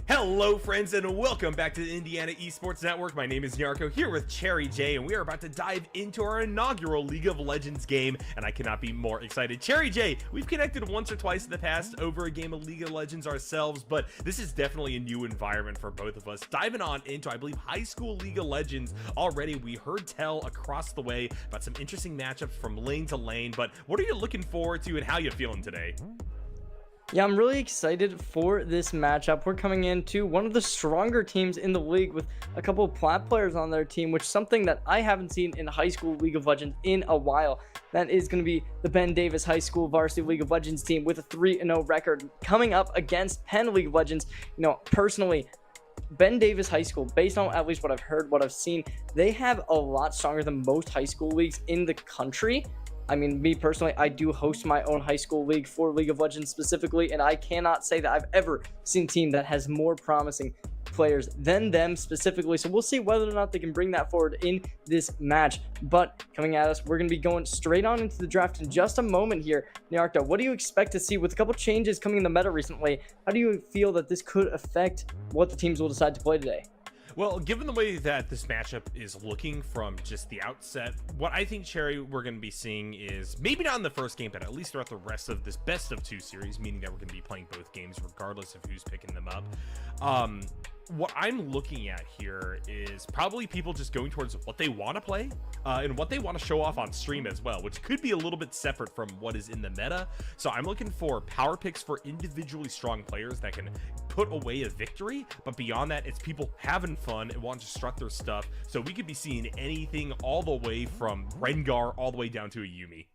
Hello friends and welcome back to the Indiana Esports Network. My name is Nyarko here with Cherry J, and we are about to dive into our inaugural League of Legends game, and I cannot be more excited. Cherry J, we've connected once or twice in the past over a game of League of Legends ourselves, but this is definitely a new environment for both of us. Diving on into, I believe, high school League of Legends already. We heard tell across the way about some interesting matchups from lane to lane, but what are you looking forward to and how you feeling today? Yeah, I'm really excited for this matchup. We're coming into one of the stronger teams in the league with a couple of plat players on their team, which is something that I haven't seen in high school League of Legends in a while. That is going to be the Ben Davis High School Varsity League of Legends team with a 3-0 record coming up against Penn League of Legends. You know, personally, Ben Davis High School, based on at least what I've heard, what I've seen, they have a lot stronger than most high school leagues in the country. I mean, me personally, I do host my own high school league for League of Legends specifically, and I cannot say that I've ever seen a team that has more promising players than them specifically. So we'll see whether or not they can bring that forward in this match. But coming at us, we're going to be going straight on into the draft in just a moment here. Nyarko, what do you expect to see with a couple changes coming in the meta recently? How do you feel that this could affect what the teams will decide to play today? Well, given the way that this matchup is looking from just the outset, what I think, Cherry, we're going to be seeing is maybe not in the first game, but at least throughout the rest of this best of two series, meaning that we're going to be playing both games regardless of who's picking them up. What I'm looking at here is probably people just going towards what they want to play and what they want to show off on stream as well, which could be a little bit separate from what is in the meta. So I'm looking for power picks for individually strong players that can put away a victory, but beyond that, it's people having fun and want to strut their stuff. So we could be seeing anything all the way from Rengar all the way down to a Yuumi.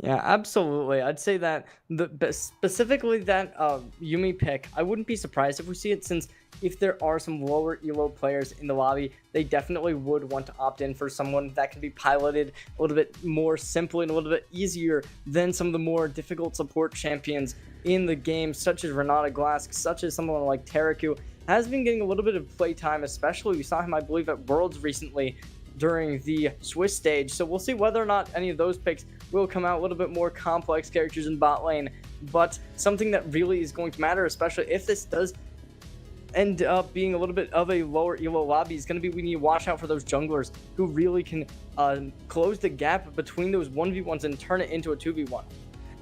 Yeah, absolutely. I'd say that specifically that Yuumi pick, I wouldn't be surprised if we see it, since if there are some lower elo players in the lobby, they definitely would want to opt in for someone that can be piloted a little bit more simply and a little bit easier than some of the more difficult support champions in the game, such as Renata Glass, such as someone like Taraku, has been getting a little bit of play time, especially we saw him, I believe, at Worlds recently during the Swiss stage. So we'll see whether or not any of those picks will come out a little bit more complex characters in bot lane, but something that really is going to matter, especially if this does end up being a little bit of a lower elo lobby, is going to be we need to watch out for those junglers who really can close the gap between those 1v1s and turn it into a 2v1.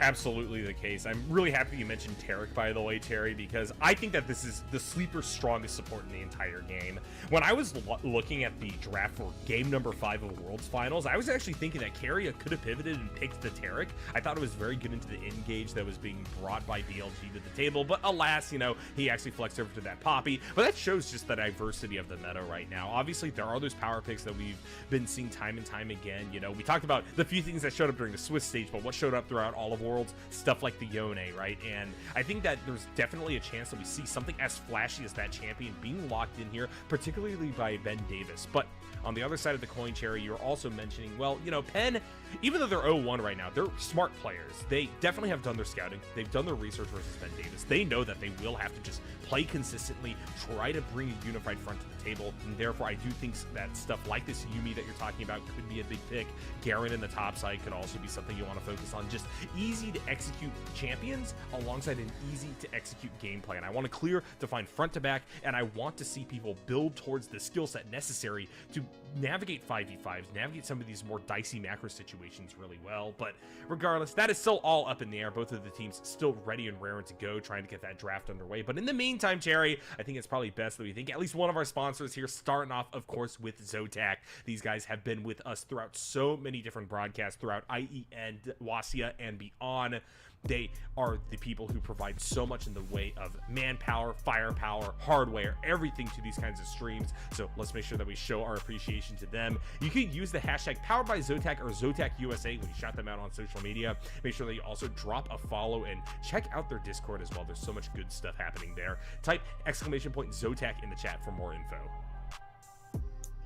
Absolutely the case. I'm really happy you mentioned Tarek, by the way, Terry, because I think that this is the sleeper strongest support in the entire game. When I was looking at the draft for game number 5 of Worlds Finals, I was actually thinking that Keria could have pivoted and picked the Tarek. I thought it was very good into the engage that was being brought by BLG to the table, but alas, you know, he actually flexed over to that Poppy. But that shows just the diversity of the meta right now. Obviously, there are those power picks that we've been seeing time and time again. You know, we talked about the few things that showed up during the Swiss stage, but what showed up throughout all of Worlds, stuff like the Yone, right? And I think that there's definitely a chance that we see something as flashy as that champion being locked in here, particularly by Ben Davis. But on the other side of the coin, Cherry, you're also mentioning, well, you know, Penn, even though they're 0-1 right now, they're smart players. They definitely have done their scouting. They've done their research versus Ben Davis. They know that they will have to just play consistently, try to bring a unified front to the table, and therefore I do think that stuff like this Yuumi that you're talking about could be a big pick. Garen in the top side could also be something you want to focus on. Just easy to execute champions alongside an easy to execute gameplay, and I want to clear define front to back, and I want to see people build towards the skill set necessary to navigate 5v5s, navigate some of these more dicey macro situations really well. But regardless, that is still all up in the air. Both of the teams still ready and raring to go, trying to get that draft underway. But in the meantime, Cherry, I think it's probably best that we think at least one of our sponsors here, starting off, of course, with ZOTAC. These guys have been with us throughout so many different broadcasts throughout IEN, Wasia, and beyond. They are the people who provide so much in the way of manpower, firepower, hardware, everything to these kinds of streams. So let's make sure that we show our appreciation to them. You can use the hashtag powered by ZOTAC or ZOTAC USA when you shout them out on social media. Make sure that you also drop a follow and check out their Discord as well. There's so much good stuff happening there. Type !ZOTAC in the chat for more info.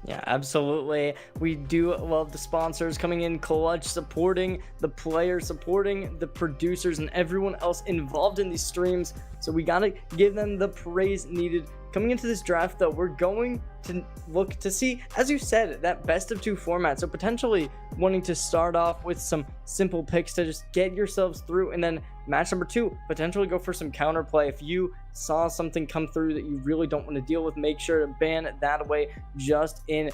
Yeah, absolutely. We do love the sponsors coming in clutch, supporting the players, supporting the producers, and everyone else involved in these streams. So we gotta give them the praise needed. Coming into this draft, though, we're going to look to see, as you said, that best of 2 format. So potentially wanting to start off with some simple picks to just get yourselves through, and then Match number 2, potentially go for some counterplay. If you saw something come through that you really don't want to deal with, make sure to ban that away just in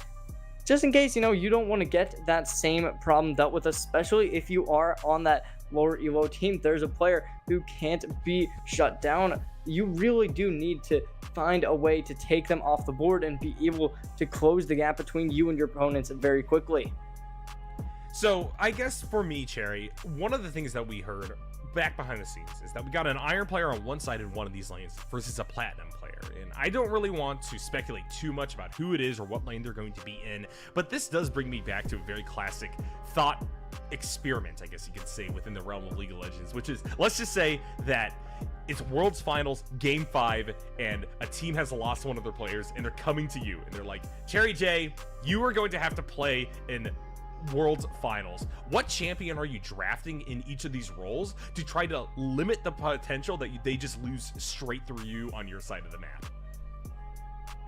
case, you don't want to get that same problem dealt with, especially if you are on that lower elo team. There's a player who can't be shut down. You really do need to find a way to take them off the board and be able to close the gap between you and your opponents very quickly. So I guess for me, Cherry, one of the things that we heard back behind the scenes is that we got an iron player on one side in one of these lanes versus a platinum player. And I don't really want to speculate too much about who it is or what lane they're going to be in, but this does bring me back to a very classic thought experiment, I guess you could say, within the realm of League of Legends, which is, let's just say that it's Worlds Finals, Game 5, and a team has lost one of their players, and they're coming to you, and they're like, Cherry J, you are going to have to play in Worlds Finals. What champion are you drafting in each of these roles to try to limit the potential that they just lose straight through you on your side of the map?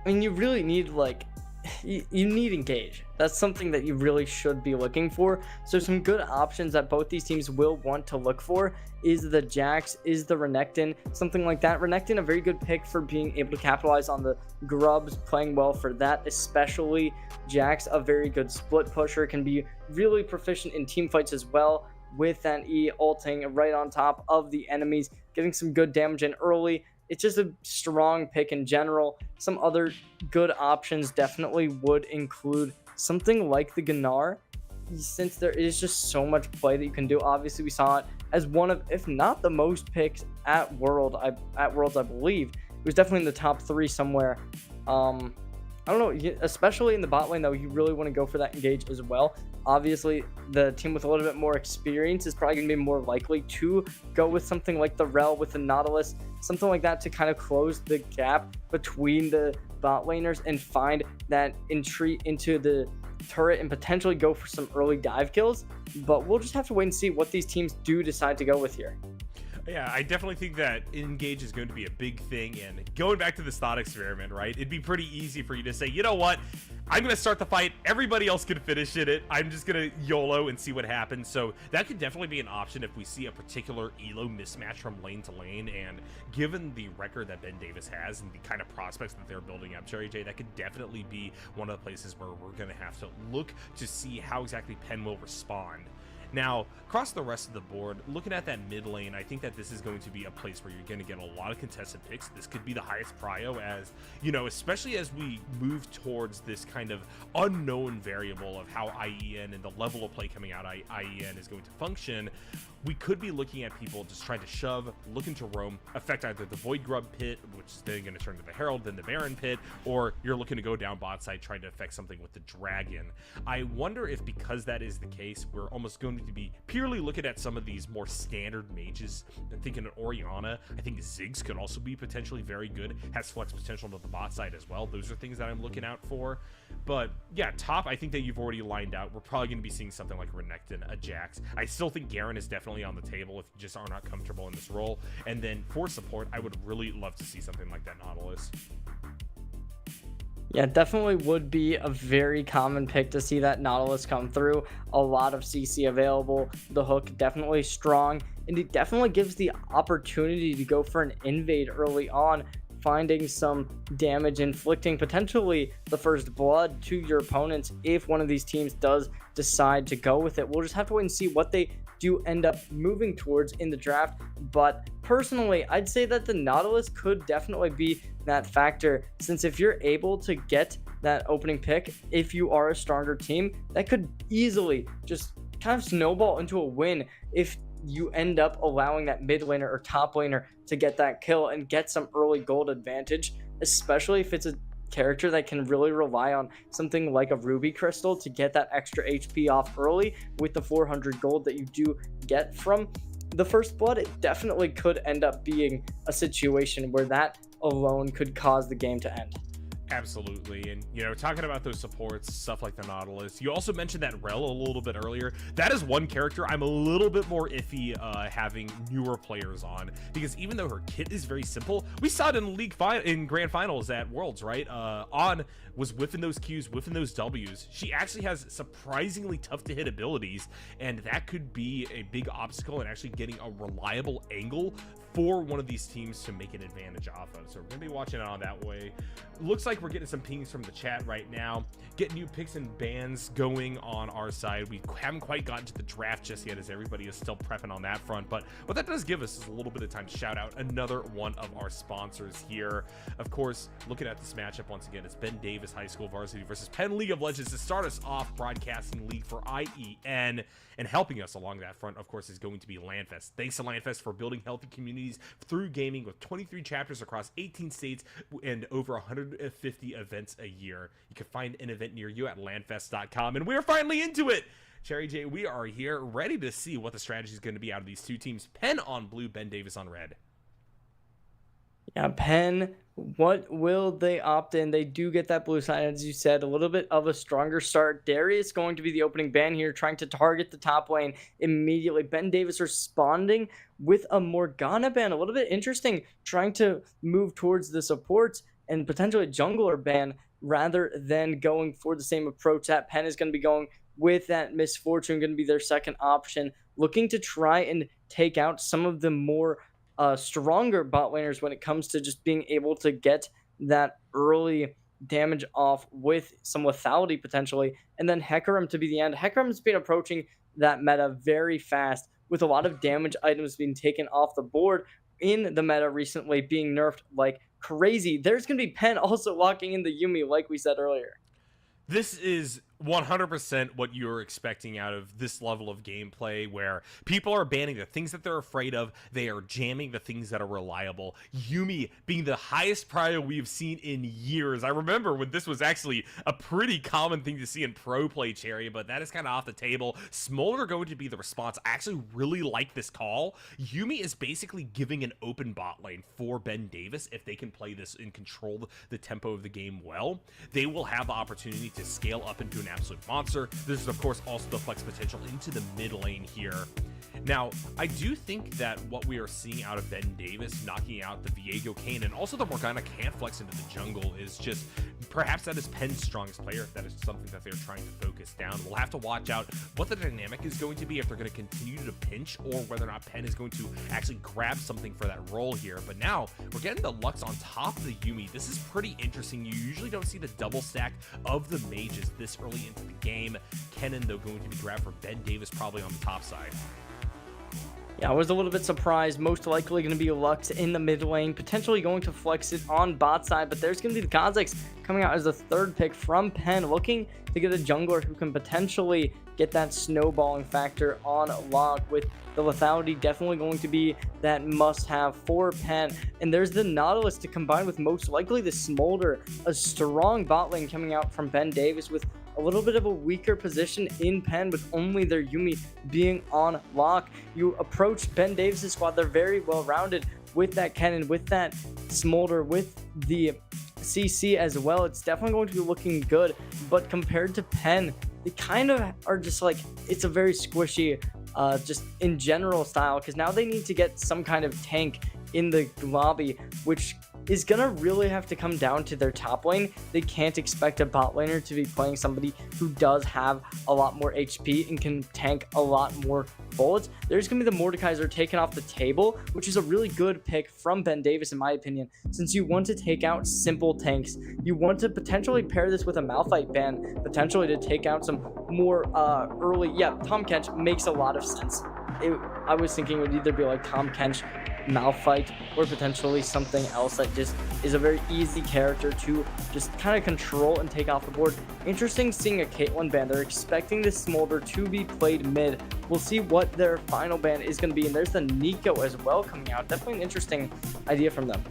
I mean, you really need, you need engage. That's something that you really should be looking for. So some good options that both these teams will want to look for is the Jax, is the Renekton, something like that. Renekton, a very good pick for being able to capitalize on the grubs, playing well for that, especially. Jax, a very good split pusher, can be really proficient in team fights as well, with that E ulting right on top of the enemies, getting some good damage in early. It's just a strong pick in general. Some other good options definitely would include something like the Gnar, since there is just so much play that you can do. Obviously, we saw it as one of, if not the most picks at Worlds, I believe. It was definitely in the top 3 somewhere. I don't know, especially in the bot lane, though, you really want to go for that engage as well. Obviously, the team with a little bit more experience is probably going to be more likely to go with something like the Rel with the Nautilus, something like that to kind of close the gap between the bot laners and find that entry into the turret and potentially go for some early dive kills. But we'll just have to wait and see what these teams do decide to go with here. Yeah, I definitely think that engage is going to be a big thing, and going back to this thought experiment, right? It'd be pretty easy for you to say, you know what? I'm going to start the fight. Everybody else can finish it. I'm just going to YOLO and see what happens. So that could definitely be an option if we see a particular elo mismatch from lane to lane. And given the record that Ben Davis has and the kind of prospects that they're building up, Cherry J, that could definitely be one of the places where we're going to have to look to see how exactly Penn will respond. Now, across the rest of the board, looking at that mid lane, I think that this is going to be a place where you're going to get a lot of contested picks. This could be the highest prio, as, especially as we move towards this kind of unknown variable of how IEN and the level of play coming out IEN is going to function. We could be looking at people just trying to shove, looking to roam, affect either the Void Grub pit, which is then going to turn to the Herald, then the Baron pit, or you're looking to go down bot side trying to affect something with the Dragon. I wonder if, because that is the case, we're almost going to be purely looking at some of these more standard mages. I'm thinking of Orianna. I think Ziggs could also be potentially very good, has flex potential to the bot side as well. Those are things that I'm looking out for. But yeah, top, I think that you've already lined out. We're probably going to be seeing something like Renekton, a Jax. I still think Garen is definitely on the table if you just are not comfortable in this role. And then for support, I would really love to see something like that Nautilus. Yeah, definitely would be a very common pick to see that Nautilus come through. A lot of CC available. The hook definitely strong, and it definitely gives the opportunity to go for an invade early on, finding some damage, inflicting potentially the first blood to your opponents if one of these teams does decide to go with it. We'll just have to wait and see what they do end up moving towards in the draft. But personally, I'd say that the Nautilus could definitely be that factor, since if you're able to get that opening pick, if you are a stronger team, that could easily just kind of snowball into a win if you end up allowing that mid laner or top laner to get that kill and get some early gold advantage, especially if it's a character that can really rely on something like a ruby crystal to get that extra HP off early with the 400 gold that you do get from the first blood. It definitely could end up being a situation where that alone could cause the game to end. Absolutely. And, you know, talking about those supports, stuff like the Nautilus, you also mentioned that Rel a little bit earlier. That is one character I'm a little bit more iffy having newer players on, because even though her kit is very simple, we saw it in grand finals at Worlds, right? On was whiffing those Qs, whiffing those Ws. She actually has surprisingly tough to hit abilities, and that could be a big obstacle in actually getting a reliable angle for one of these teams to make an advantage off of. So we're gonna be watching it on that way. Looks like we're getting some pings from the chat right now, getting new picks and bans going on our side. We haven't quite gotten to the draft just yet, as everybody is still prepping on that front, but what that does give us is a little bit of time to shout out another one of our sponsors here. Of course, looking at this matchup once again, it's Ben Davis High School Varsity versus Penn League of Legends to start us off, broadcasting league for IEN, and helping us along that front, of course, is going to be LANFest. Thanks to LANFest for building healthy communities through gaming, with 23 chapters across 18 states and over 150 events a year. You can find an event near you at lanfest.com, and we're finally into it. Cherry J, we are here ready to see what the strategy is going to be out of these two teams. Penn on blue, Ben Davis on red. Yeah, Penn, what will they opt in? They do get that blue side, as you said, a little bit of a stronger start. Darius going to be the opening ban here, trying to target the top lane immediately. Ben Davis responding with a Morgana ban, a little bit interesting, trying to move towards the supports and potentially jungler ban rather than going for the same approach that Penn is going to be going with. That Misfortune going to be their second option, looking to try and take out some of the more stronger bot laners when it comes to just being able to get that early damage off with some lethality potentially, and then Hecarim to be the end. Hecarim's been approaching that meta very fast, with a lot of damage items being taken off the board in the meta recently, being nerfed like crazy. There's going to be Penn also locking in the Yuumi, like we said earlier. This is 100% what you're expecting out of this level of gameplay, where people are banning the things that they're afraid of. They are jamming the things that are reliable. Yuumi being the highest prio we've seen in years. I remember when this was actually a pretty common thing to see in pro play, Cherry, but that is kind of off the table. Smolder going to be the response. I actually really like this call. Yuumi is basically giving an open bot lane for Ben Davis. If they can play this and control the tempo of the game well, they will have the opportunity to scale up into an absolute monster. This is, of course, also the flex potential into the mid lane here. Now, I do think that what we are seeing out of Ben Davis knocking out the Viego Kane and also the Morgana can't flex into the jungle is just, perhaps that is Penn's strongest player. That is something that they're trying to focus down. We'll have to watch out what the dynamic is going to be, if they're going to continue to pinch or whether or not Penn is going to actually grab something for that role here. But now we're getting the Lux on top of the Yuumi. This is pretty interesting. You usually don't see the double stack of the mages this early into the game. Kennen, though, going to be grabbed for Ben Davis probably on the top side. Yeah, I was a little bit surprised. Most likely going to be Lux in the mid lane, potentially going to flex it on bot side, but there's going to be the Kha'Zix coming out as the third pick from Penn, looking to get a jungler who can potentially get that snowballing factor on lock, with the lethality definitely going to be that must-have for Penn. And there's the Nautilus to combine with most likely the Smolder, a strong bot lane coming out from Ben Davis, with a little bit of a weaker position in Penn, with only their Yuumi being on lock. You approach Ben Davis' squad, they're very well rounded with that Kennen, with that Smolder, with the CC as well. It's definitely going to be looking good, but compared to Penn, they kind of are just like, it's a very squishy just in general style, because now they need to get some kind of tank in the lobby, which is gonna really have to come down to their top lane. They can't expect a bot laner to be playing somebody who does have a lot more HP and can tank a lot more bullets. There's gonna be the Mordekaiser taken off the table, which is a really good pick from Ben Davis, in my opinion, since you want to take out simple tanks. You want to potentially pair this with a Malphite ban, potentially to take out some more early. Yeah, Tahm Kench makes a lot of sense. I was thinking it would either be like Tahm Kench, Malphite, or potentially something else that just is a very easy character to just kind of control and take off the board. Interesting seeing a Caitlyn ban. They're expecting this Smolder to be played mid. We'll see what their final ban is going to be. And there's the Nico as well coming out. Definitely an interesting idea from them.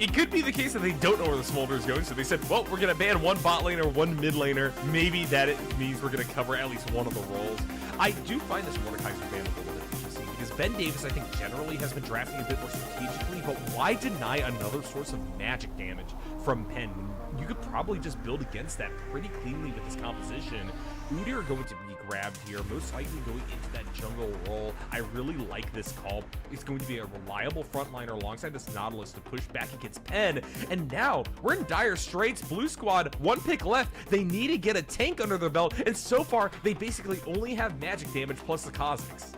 It could be the case that they don't know where the Smolder is going, so they said, well, we're going to ban one bot laner, one mid laner. Maybe that it means we're going to cover at least one of the roles. I do find this Mordekaiser ban a little bit interesting, because Ben Davis, I think, generally has been drafting a bit more strategically, but why deny another source of magic damage from Penn when you could probably just build against that pretty cleanly with this composition? Udyr are going to be grabbed here, most likely going into that jungle role. I really like this call. It's going to be a reliable frontliner alongside this Nautilus to push back against Penn. And now we're in dire straits. Blue squad, 1 pick left. They need to get a tank under their belt. And so far, they basically only have magic damage plus the Kha'Zix.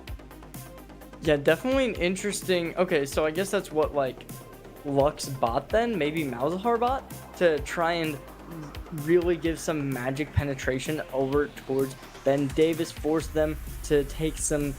Yeah, definitely an interesting. Okay, so I guess that's what like Lux bot then, maybe Malzahar bot, to try and really give some magic penetration over towards Ben Davis, force them to take some.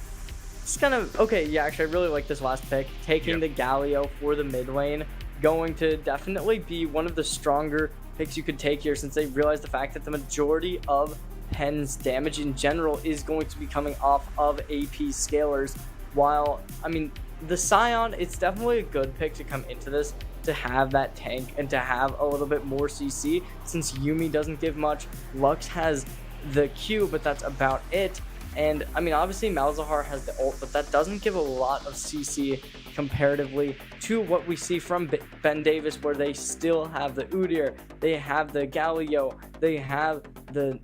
It's kind of okay. Yeah, actually, I really like this last pick, taking the Galio for the mid lane. Going to definitely be one of the stronger picks you could take here, since they realize the fact that the majority of Penn's damage in general is going to be coming off of AP scalers. While, I mean, the Scion, it's definitely a good pick to come into this, to have that tank and to have a little bit more CC, since Yuumi doesn't give much. Lux has the Q, but that's about it. And, I mean, obviously Malzahar has the ult, but that doesn't give a lot of CC comparatively to what we see from Ben Davis, where they still have the Udyr, they have the Galio, they have the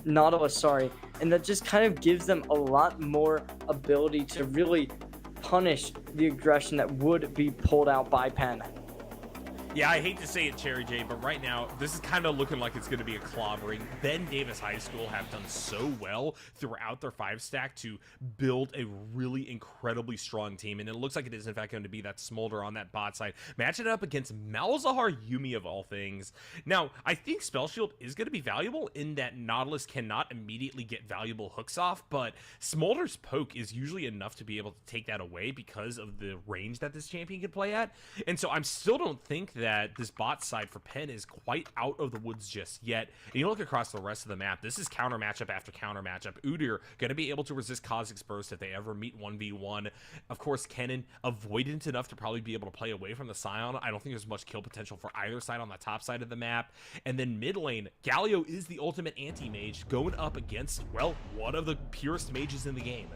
Nautilus, and that just kind of gives them a lot more ability to really punish the aggression that would be pulled out by Penn. Yeah, I hate to say it, Cherry J, but right now, this is kind of looking like it's going to be a clobbering. Ben Davis High School have done so well throughout their 5-stack to build a really incredibly strong team, and it looks like it is, in fact, going to be that Smolder on that bot side. Match it up against Malzahar Yuumi, of all things. Now, I think Spell Shield is going to be valuable in that Nautilus cannot immediately get valuable hooks off, but Smolder's poke is usually enough to be able to take that away because of the range that this champion can play at, and so I still don't think that this bot side for Penn is quite out of the woods just yet. And you look across the rest of the map, this is counter matchup after counter matchup. Udyr going to be able to resist Kha'Zix burst if they ever meet 1v1. Of course, Kennen avoidant enough to probably be able to play away from the Scion. I don't think there's much kill potential for either side on the top side of the map. And then mid lane, Galio is the ultimate anti-mage going up against, well, one of the purest mages in the game.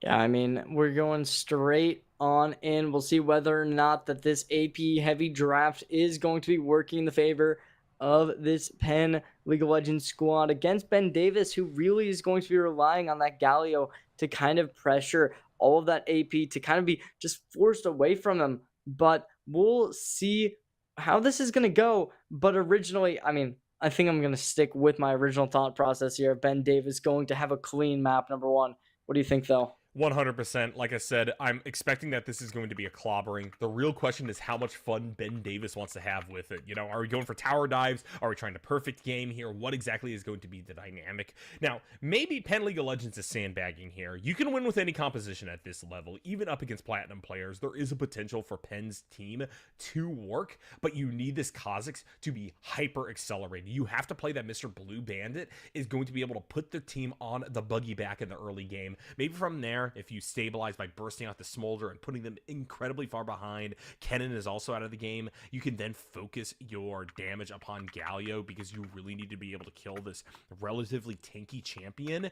Yeah, I mean, we're going straight on in. We'll see whether or not that this AP heavy draft is going to be working in the favor of this Penn League of Legends squad against Ben Davis, who really is going to be relying on that Galio to kind of pressure all of that AP, to kind of be just forced away from them. But we'll see how this is going to go. But originally, I mean, I think I'm going to stick with my original thought process here. Ben Davis going to have a clean map, number one. What do you think, though? 100%. Like I said, I'm expecting that this is going to be a clobbering. The real question is how much fun Ben Davis wants to have with it. You know, are we going for tower dives? Are we trying to perfect game here? What exactly is going to be the dynamic? Now, maybe Penn League of Legends is sandbagging here. You can win with any composition at this level, even up against Platinum players. There is a potential for Penn's team to work, but you need this Kha'Zix to be hyper accelerated. You have to play that Mr. Blue Bandit is going to be able to put the team on the buggy back in the early game. Maybe from there, if you stabilize by bursting out the Smolder and putting them incredibly far behind, Kennen is also out of the game, you can then focus your damage upon Galio, because you really need to be able to kill this relatively tanky champion,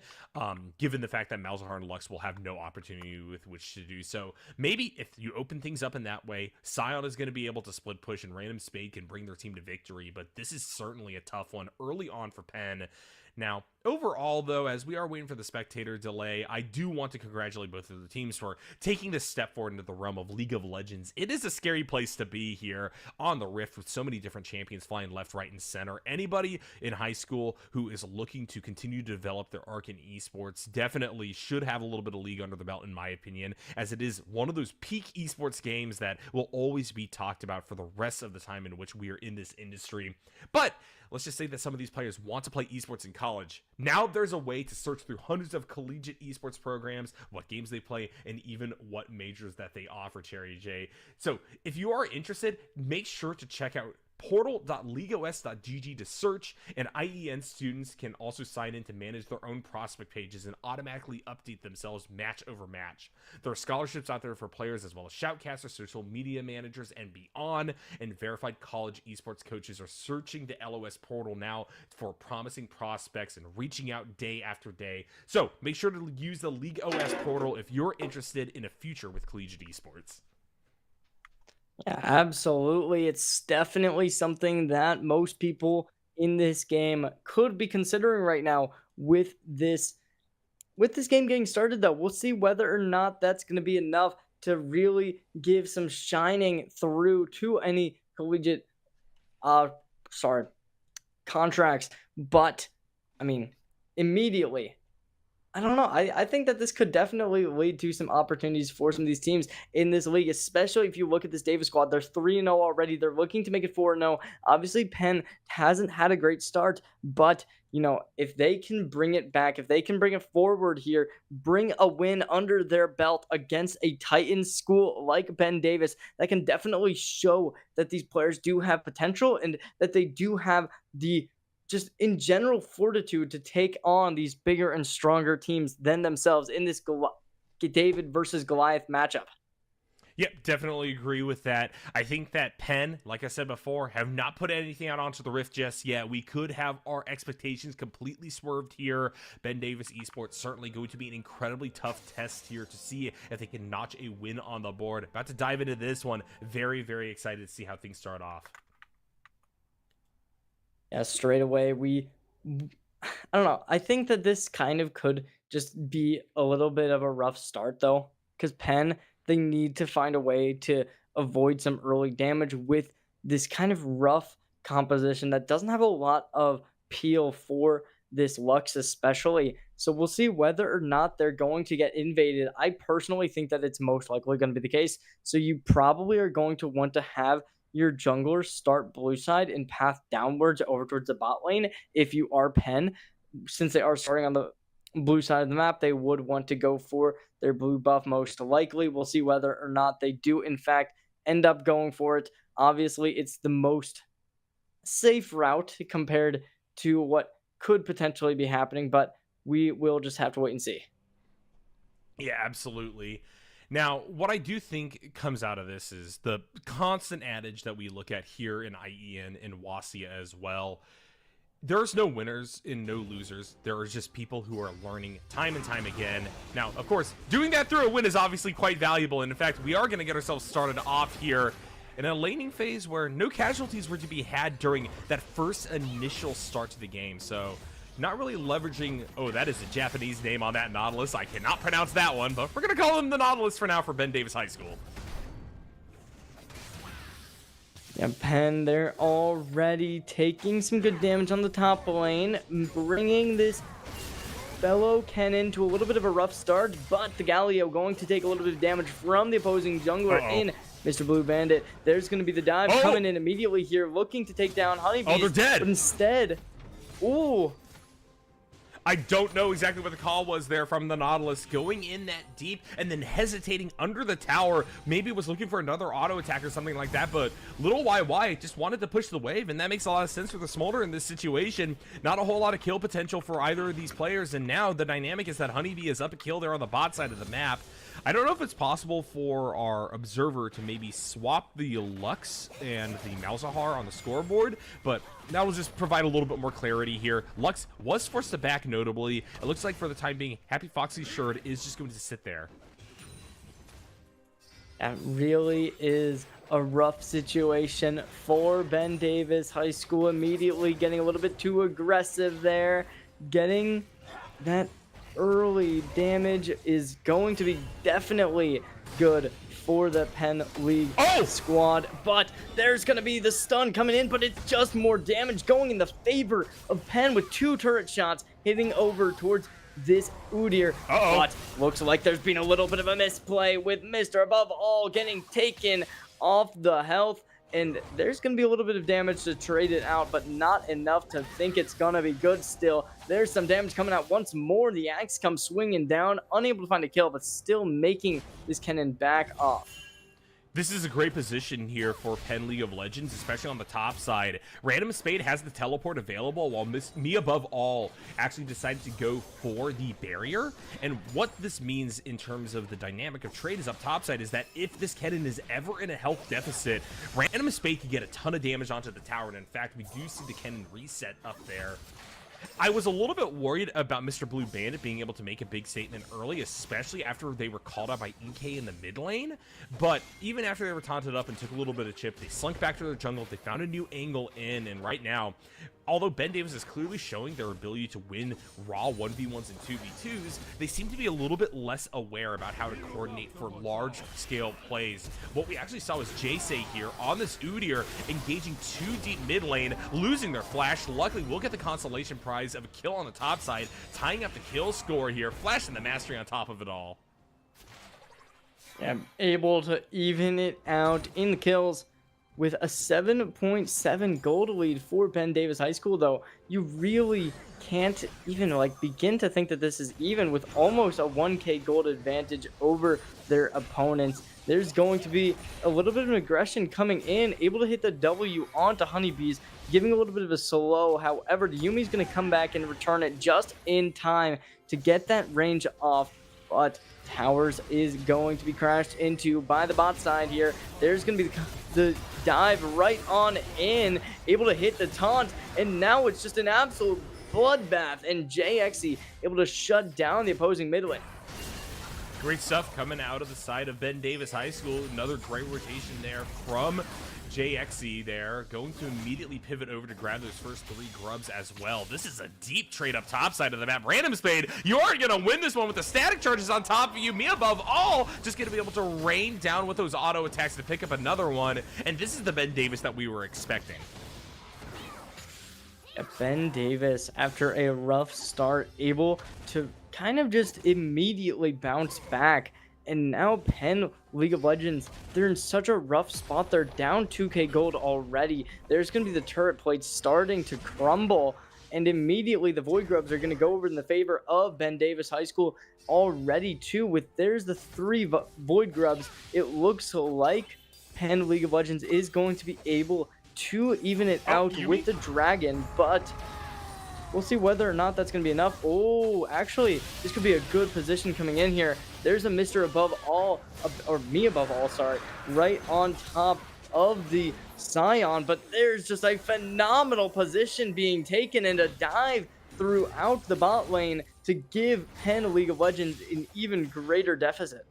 given the fact that Malzahar and Lux will have no opportunity with which to do so. Maybe if you open things up in that way, Scion is going to be able to split push, and Random Spade can bring their team to victory, but this is certainly a tough one early on for Penn. Now, overall, though, as we are waiting for the spectator delay, I do want to congratulate both of the teams for taking this step forward into the realm of League of Legends. It is a scary place to be here on the Rift with so many different champions flying left, right, and center. Anybody in high school who is looking to continue to develop their arc in esports definitely should have a little bit of League under the belt, in my opinion, as it is one of those peak esports games that will always be talked about for the rest of the time in which we are in this industry. But let's just say that some of these players want to play esports in college. Now there's a way to search through hundreds of collegiate esports programs, what games they play, and even what majors that they offer, Cherry J. So if you are interested, make sure to check out portal.leagueos.gg to search, and IEN students can also sign in to manage their own prospect pages and automatically update themselves match over match. There are scholarships out there for players as well as shoutcasters, social media managers, and beyond, and verified college esports coaches are searching the LOS portal now for promising prospects and reaching out day after day. So make sure to use the League OS portal if you're interested in a future with collegiate esports. Yeah, absolutely. It's definitely something that most people in this game could be considering right now with this game getting started, though. We'll see whether or not that's going to be enough to really give some shining through to any collegiate contracts. But I mean, immediately, I don't know. I think that this could definitely lead to some opportunities for some of these teams in this league, especially if you look at this Davis squad. They're 3-0 already. They're looking to make it 4-0. Obviously, Penn hasn't had a great start, but, you know, if they can bring it back, if they can bring it forward here, bring a win under their belt against a Titan school like Ben Davis, that can definitely show that these players do have potential and that they do have the just in general fortitude to take on these bigger and stronger teams than themselves in this David versus Goliath matchup. Yep, definitely agree with that. I think that Penn, like I said before, have not put anything out onto the Rift just yet. We could have our expectations completely swerved here. Ben Davis Esports certainly going to be an incredibly tough test here to see if they can notch a win on the board. About to dive into this one. Very, very excited to see how things start off. Yeah, straight away, I don't know. I think that this kind of could just be a little bit of a rough start, though, because Penn, they need to find a way to avoid some early damage with this kind of rough composition that doesn't have a lot of peel for this Lux especially. So we'll see whether or not they're going to get invaded. I personally think that it's most likely going to be the case. So you probably are going to want to have your junglers start blue side and path downwards over towards the bot lane. If you are Penn, since they are starting on the blue side of the map, they would want to go for their blue buff most likely. We'll see whether or not they do in fact end up going for it. Obviously, it's the most safe route compared to what could potentially be happening, but we will just have to wait and see. Yeah, absolutely. Now, what I do think comes out of this is the constant adage that we look at here in IEN and WASIA as well. There's no winners and no losers. There are just people who are learning time and time again. Now, of course, doing that through a win is obviously quite valuable. And in fact, we are going to get ourselves started off here in a laning phase where no casualties were to be had during that first initial start to the game. So not really leveraging, oh, that is a Japanese name on that Nautilus. I cannot pronounce that one, but we're going to call him the Nautilus for now for Ben Davis High School. Yeah, Penn, they're already taking some good damage on the top lane, bringing this fellow Kennen to a little bit of a rough start, but the Galio going to take a little bit of damage from the opposing jungler in Mr. Blue Bandit. There's going to be the dive coming in immediately here, looking to take down Honeybees. Oh, they're dead. But instead, ooh. I don't know exactly what the call was there from the Nautilus, going in that deep and then hesitating under the tower. Maybe was looking for another auto attack or something like that, but little YY just wanted to push the wave, and that makes a lot of sense for the Smolder in this situation. Not a whole lot of kill potential for either of these players, and now the dynamic is that Honeybee is up a kill there on the bot side of the map. I don't know if it's possible for our observer to maybe swap the Lux and the Malzahar on the scoreboard, but that will just provide a little bit more clarity here. Lux was forced to back notably. It looks like for the time being, Happy Foxy Sherd is just going to sit there. That really is a rough situation for Ben Davis High School. Immediately getting a little bit too aggressive there. Getting that early damage is going to be definitely good for the Penn League squad, but there's going to be the stun coming in, but it's just more damage going in the favor of Penn with 2 turret shots hitting over towards this Udyr. But looks like there's been a little bit of a misplay with Mr. Above All getting taken off the health, and there's going to be a little bit of damage to trade it out, but not enough to think it's going to be good still. There's some damage coming out once more. The axe comes swinging down, unable to find a kill, but still making this Kennen back off. This is a great position here for Penn League of Legends, especially on the top side. Random Spade has the teleport available, while Me Above All actually decided to go for the barrier. And what this means in terms of the dynamic of trade is up top side is that if this Kennen is ever in a health deficit, Random Spade can get a ton of damage onto the tower. And in fact, we do see the Kennen reset up there. I was a little bit worried about Mr. Blue Bandit being able to make a big statement early, especially after they were called out by Inkay in the mid lane. But even after they were taunted up and took a little bit of chip, they slunk back to their jungle. They found a new angle in, and right now, although Ben Davis is clearly showing their ability to win raw 1v1s and 2v2s, they seem to be a little bit less aware about how to coordinate for large-scale plays. What we actually saw was Jace here on this Udyr engaging too deep mid lane, losing their flash. Luckily, we'll get the consolation prize of a kill on the top side, tying up the kill score here, flashing the mastery on top of it all. Yeah, able to even it out in the kills. With a 7.7 gold lead for Ben Davis High School, though, you really can't even begin to think that this is even with almost a 1k gold advantage over their opponents. There's going to be a little bit of aggression coming in, able to hit the W onto Honeybees, giving a little bit of a slow. However, Yumi's going to come back and return it just in time to get that range off, but Towers is going to be crashed into by the bot side here. There's going to be the dive right on in, able to hit the taunt, and now it's just an absolute bloodbath, and JXE able to shut down the opposing mid lane. Great stuff coming out of the side of Ben Davis High School. Another great rotation there from JXE there, going to immediately pivot over to grab those first 3 grubs as well. This is a deep trade up top side of the map. Random Spade, you are going to win this one with the static charges on top of you. Me Above All, just going to be able to rain down with those auto attacks to pick up another one. And this is the Ben Davis that we were expecting. Ben Davis, after a rough start, able to kind of just immediately bounce back. And now Penn League of Legends, they're in such a rough spot. They're down 2k gold already. There's going to be the turret plates starting to crumble. And immediately the Void Grubs are going to go over in the favor of Ben Davis High School already too. There's the 3 Void Grubs. It looks like Penn League of Legends is going to be able to even it out with the dragon. But we'll see whether or not that's going to be enough. Oh, actually, this could be a good position coming in here. There's a Mr. Above All, or Me Above All, sorry, right on top of the Scion. But there's just a phenomenal position being taken and a dive throughout the bot lane to give Penn League of Legends an even greater deficit.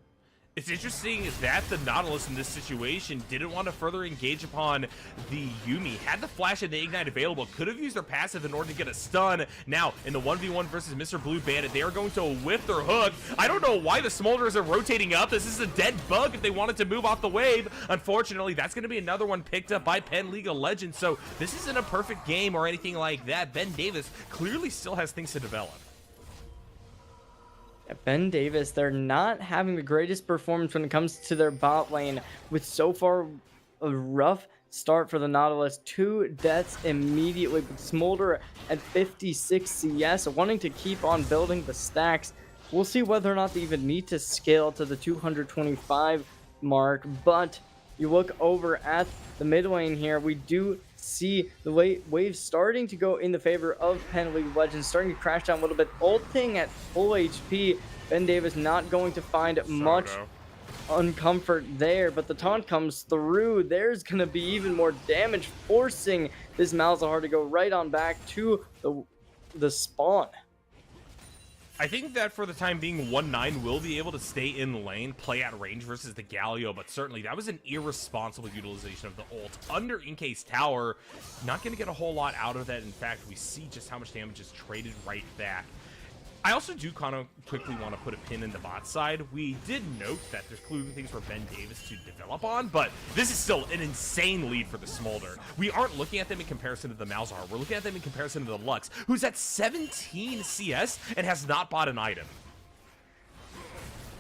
It's interesting that the Nautilus in this situation didn't want to further engage upon the Yuumi. Had the flash and the ignite available, could have used their passive in order to get a stun. Now, in the 1v1 versus Mr. Blue Bandit, they are going to whiff their hook. I don't know why the Smolders are rotating up. This is a dead bug if they wanted to move off the wave. Unfortunately, that's going to be another one picked up by Penn League of Legends. So this isn't a perfect game or anything like that. Ben Davis clearly still has things to develop. Ben Davis, they're not having the greatest performance when it comes to their bot lane, with so far a rough start for the Nautilus. 2 deaths immediately, but Smolder at 56 CS, wanting to keep on building the stacks. We'll see whether or not they even need to scale to the 225 mark, but you look over at the mid lane here, we do see the wave starting to go in the favor of Penn League of Legends, starting to crash down a little bit, ulting at full HP. Ben Davis not going to find much uncomfort there, but the taunt comes through. There's going to be even more damage, forcing this Malzahar to go right on back to the spawn. I think that for the time being, 1-9 will be able to stay in lane, play at range versus the Galio, but certainly that was an irresponsible utilization of the ult under Inkay's tower. Not going to get a whole lot out of that. In fact, we see just how much damage is traded right back. I also do kind of quickly want to put a pin in the bot side. We did note that there's clearly things for Ben Davis to develop on, but this is still an insane lead for the Smolder. We aren't looking at them in comparison to the Malzahar. We're looking at them in comparison to the Lux, who's at 17 CS and has not bought an item.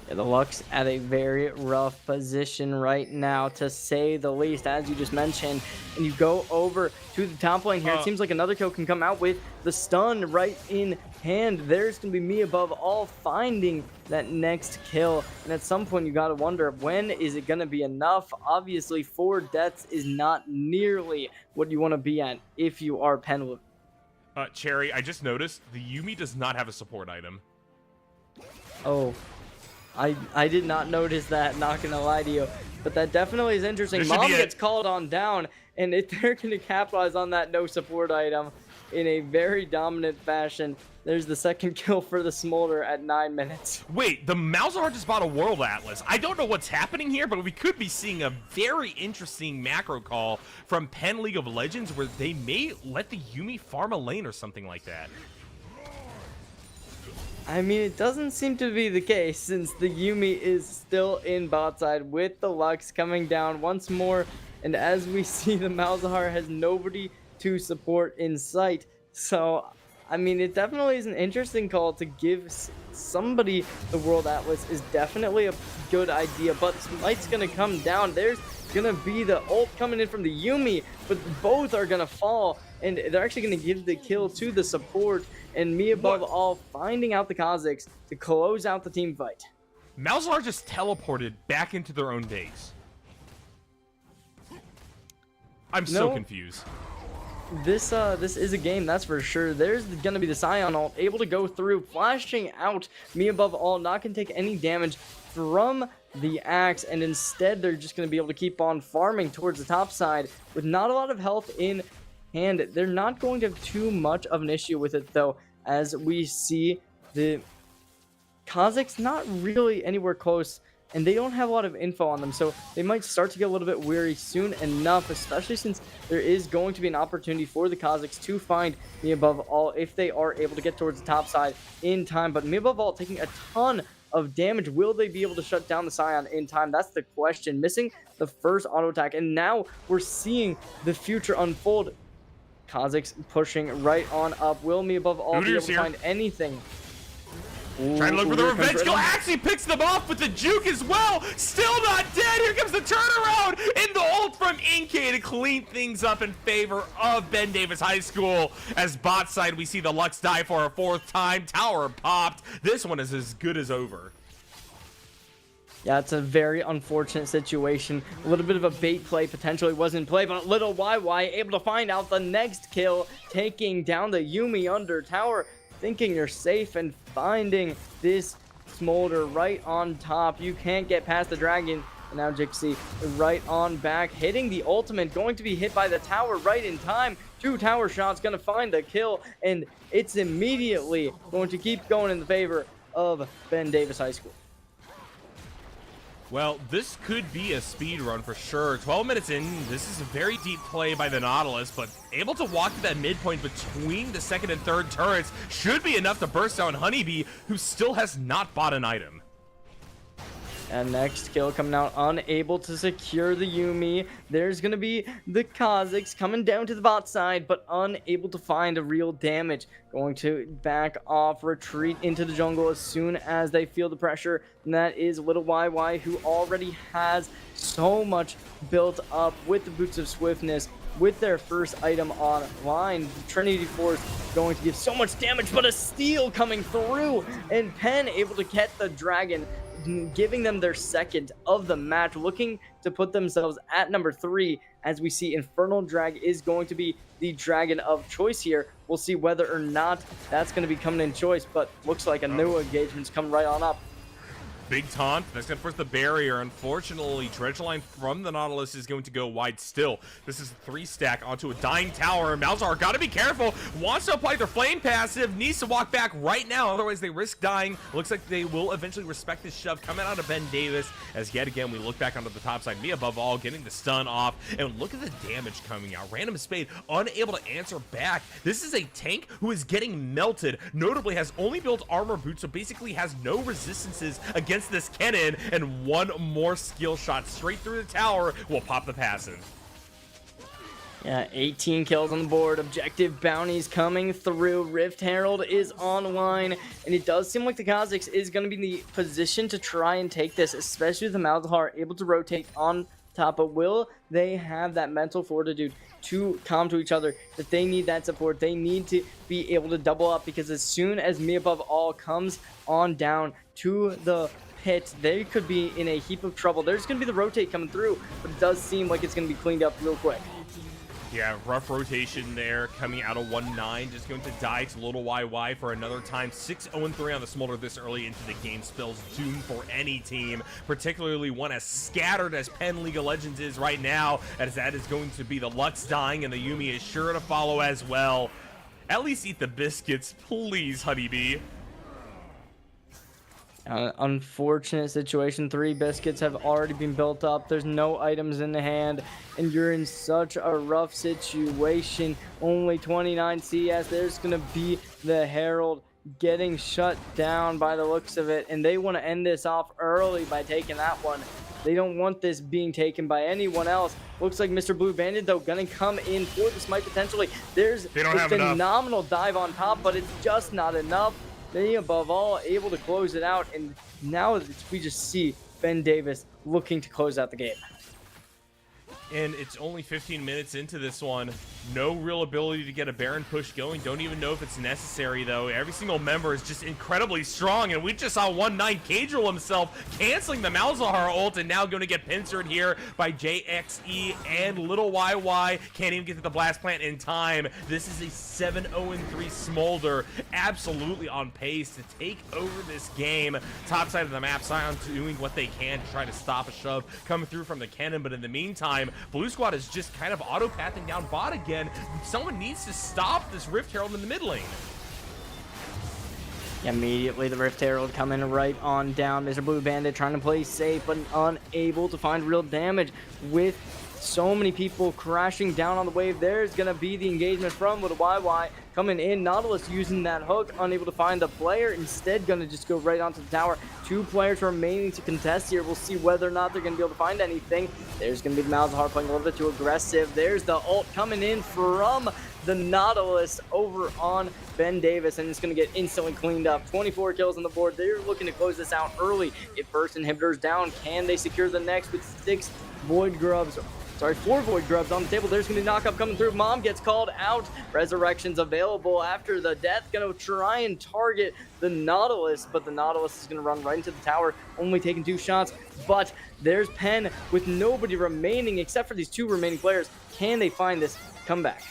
Yeah, the Lux at a very rough position right now, to say the least, as you just mentioned. And you go over to the top lane here. It seems like another kill can come out with the stun right in hand. There's going to be me above all finding that next kill. And at some point, you got to wonder, when is it going to be enough? Obviously, 4 deaths is not nearly what you want to be at if you are Penwood. Cherry, I just noticed the Yuumi does not have a support item. Oh. I did not notice that, not gonna lie to you, but that definitely is interesting. Mom gets called on down, and if they're gonna capitalize on that no support item in a very dominant fashion, there's the second kill for the Smolder at 9 minutes. Wait, the Malzahar just bought a World Atlas. I don't know what's happening here, but we could be seeing a very interesting macro call from Penn League of Legends where they may let the Yuumi farm a lane or something like that. I mean, it doesn't seem to be the case, since the Yuumi is still in bot side with the Lux coming down once more. And as we see, the Malzahar has nobody to support in sight. So, I mean, it definitely is an interesting call to give somebody the World Atlas is definitely a good idea. But Smite's going to come down. There's going to be the ult coming in from the Yuumi, but both are going to fall. And they're actually going to give the kill to the support. And me above all finding out the Kazakhs to close out the team fight. Malzahar just teleported back into their own base. I'm so confused. This is a game, that's for sure. There's gonna be the Scion ult, able to go through, flashing out. Me above all, not gonna take any damage from the axe, and instead they're just gonna be able to keep on farming towards the top side with not a lot of health in hand. They're not going to have too much of an issue with it though, as we see the Kazakhs not really anywhere close, and they don't have a lot of info on them, so they might start to get a little bit weary soon enough, especially since there is going to be an opportunity for the Kazakhs to find me above all if they are able to get towards the top side in time. But me above all taking a ton of damage. Will they be able to shut down the Scion in time? That's the question. Missing the first auto attack, and now we're seeing the future unfold. Kazakhs pushing right on up. Will me above all be able to find anything? Ooh, trying to look for the revenge kill. Actually picks them off with the juke as well. Still not dead. Here comes the turnaround. And the ult from Inkay to clean things up in favor of Ben Davis High School. As bot side, we see the Lux die for a 4th time. Tower popped. This one is as good as over. Yeah, it's a very unfortunate situation. A little bit of a bait play potentially was in play, but little YY able to find out the next kill, taking down the Yuumi under tower, thinking you're safe and finding this Smolder right on top. You can't get past the dragon. And now Jixi right on back, hitting the ultimate, going to be hit by the tower right in time. 2 tower shots, going to find the kill, and it's immediately going to keep going in the favor of Ben Davis High School. Well, this could be a speed run for sure. 12 minutes in, this is a very deep play by the Nautilus, but able to walk to that midpoint between the 2nd and 3rd turrets should be enough to burst down Honeybee, who still has not bought an item. And next kill coming out, unable to secure the Yuumi. There's going to be the Kazakhs coming down to the bot side, but unable to find a real damage. Going to back off, retreat into the jungle as soon as they feel the pressure. And that is little YY, who already has so much built up with the Boots of Swiftness. With their first item online, Trinity Force going to give so much damage, but a steal coming through. And Penn able to get the dragon, giving them their 2nd of the match, looking to put themselves at number 3, as we see Infernal Drag is going to be the dragon of choice here. We'll see whether or not that's going to be coming in choice, but looks like a new engagement's coming right on up. Big taunt. That's going to force the barrier. Unfortunately, Dredge Line from the Nautilus is going to go wide still. This is a 3-stack onto a dying tower. Malzahar got to be careful. Wants to apply their flame passive. Needs to walk back right now. Otherwise, they risk dying. Looks like they will eventually respect this shove coming out of Ben Davis. As yet again, we look back onto the top side. Me above all, getting the stun off. And look at the damage coming out. Random Spade unable to answer back. This is a tank who is getting melted. Notably, has only built armor boots, so basically has no resistances against this cannon, and one more skill shot straight through the tower will pop the passive. Yeah, 18 kills on the board. Objective bounties coming through. Rift Herald is online, and it does seem like the Kazakhs is going to be in the position to try and take this, especially with the Malzahar able to rotate on top. But will they have that mental fortitude to calm to each other, that they need that support? They need to be able to double up, because as soon as Me Above All comes on down to the pit, they could be in a heap of trouble. There's going to be the rotate coming through, but it does seem like it's going to be cleaned up real quick. Yeah, rough rotation there coming out of 1-9. Just going to die to Little YY for another time. 6-0-3 on the Smolder this early into the game spells doom for any team, particularly one as scattered as Penn League of Legends is right now, as that is going to be the Lux dying, and the Yuumi is sure to follow as well. At least eat the biscuits, please, Honeybee. Unfortunate situation. 3 biscuits have already been built up. There's no items in the hand, and you're in such a rough situation. Only 29 CS. There's going to be the Herald getting shut down by the looks of it, and they want to end this off early by taking that one. They don't want this being taken by anyone else. Looks like Mr. Blue Bandit, though, going to come in for the smite potentially. There's a phenomenal dive on top, but it's just not enough. They, above all, able to close it out, and now we just see Ben Davis looking to close out the game. And it's only 15 minutes into this one. No real ability to get a Baron push going. Don't even know if it's necessary, though. Every single member is just incredibly strong, and we just saw 1-9 Cadril himself canceling the Malzahar ult, and now going to get pincered here by JXE and Little YY. Can't even get to the blast plant in time. This is a 7-0-3 Smolder, absolutely on pace to take over this game. Top side of the map, Sion doing what they can to try to stop a shove coming through from the cannon, but in the meantime, Blue Squad is just kind of auto-pathing down bot again. Someone needs to stop this Rift Herald in the mid lane. Immediately, the Rift Herald coming right on down. Mr. Blue Bandit trying to play safe, but unable to find real damage with so many people crashing down on the wave. There's going to be the engagement from Little YY coming in. Nautilus using that hook, unable to find the player. Instead, going to just go right onto the tower. 2 players remaining to contest here. We'll see whether or not they're going to be able to find anything. There's going to be the Malzahar playing a little bit too aggressive. There's the ult coming in from the Nautilus over on Ben Davis, and it's going to get instantly cleaned up. 24 kills on the board. They're looking to close this out early. If first inhibitor's down, can they secure the next with 4 Void Grubs on the table? There's going to be knockup coming through. Mom gets called out. Resurrection's available after the death. Going to try and target the Nautilus, but the Nautilus is going to run right into the tower, only taking 2 shots. But there's Penn with nobody remaining except for these 2 remaining players. Can they find this comeback?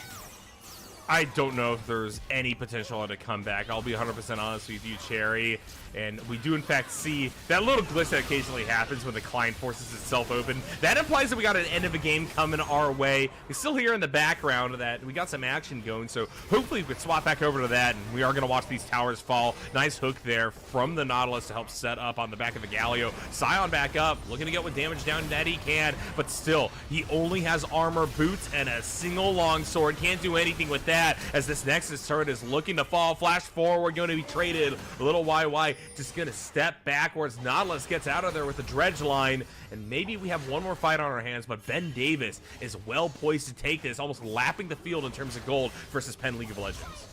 I don't know if there's any potential at a comeback. I'll be 100% honest with you, Cherry. And we do, in fact, see that little glitch that occasionally happens when the client forces itself open. That implies that we got an end of a game coming our way. We still hear in the background that we got some action going, so hopefully we could swap back over to that, and we are going to watch these towers fall. Nice hook there from the Nautilus to help set up on the back of the Galio. Sion back up, looking to get what damage down that he can, but still, he only has armor, boots, and a single longsword. Can't do anything with that, as this Nexus turret is looking to fall. Flash forward, going to be traded. Little YY just going to step backwards. Nautilus gets out of there with the dredge line, and maybe we have one more fight on our hands, but Ben Davis is well poised to take this, almost lapping the field in terms of gold versus Penn League of Legends.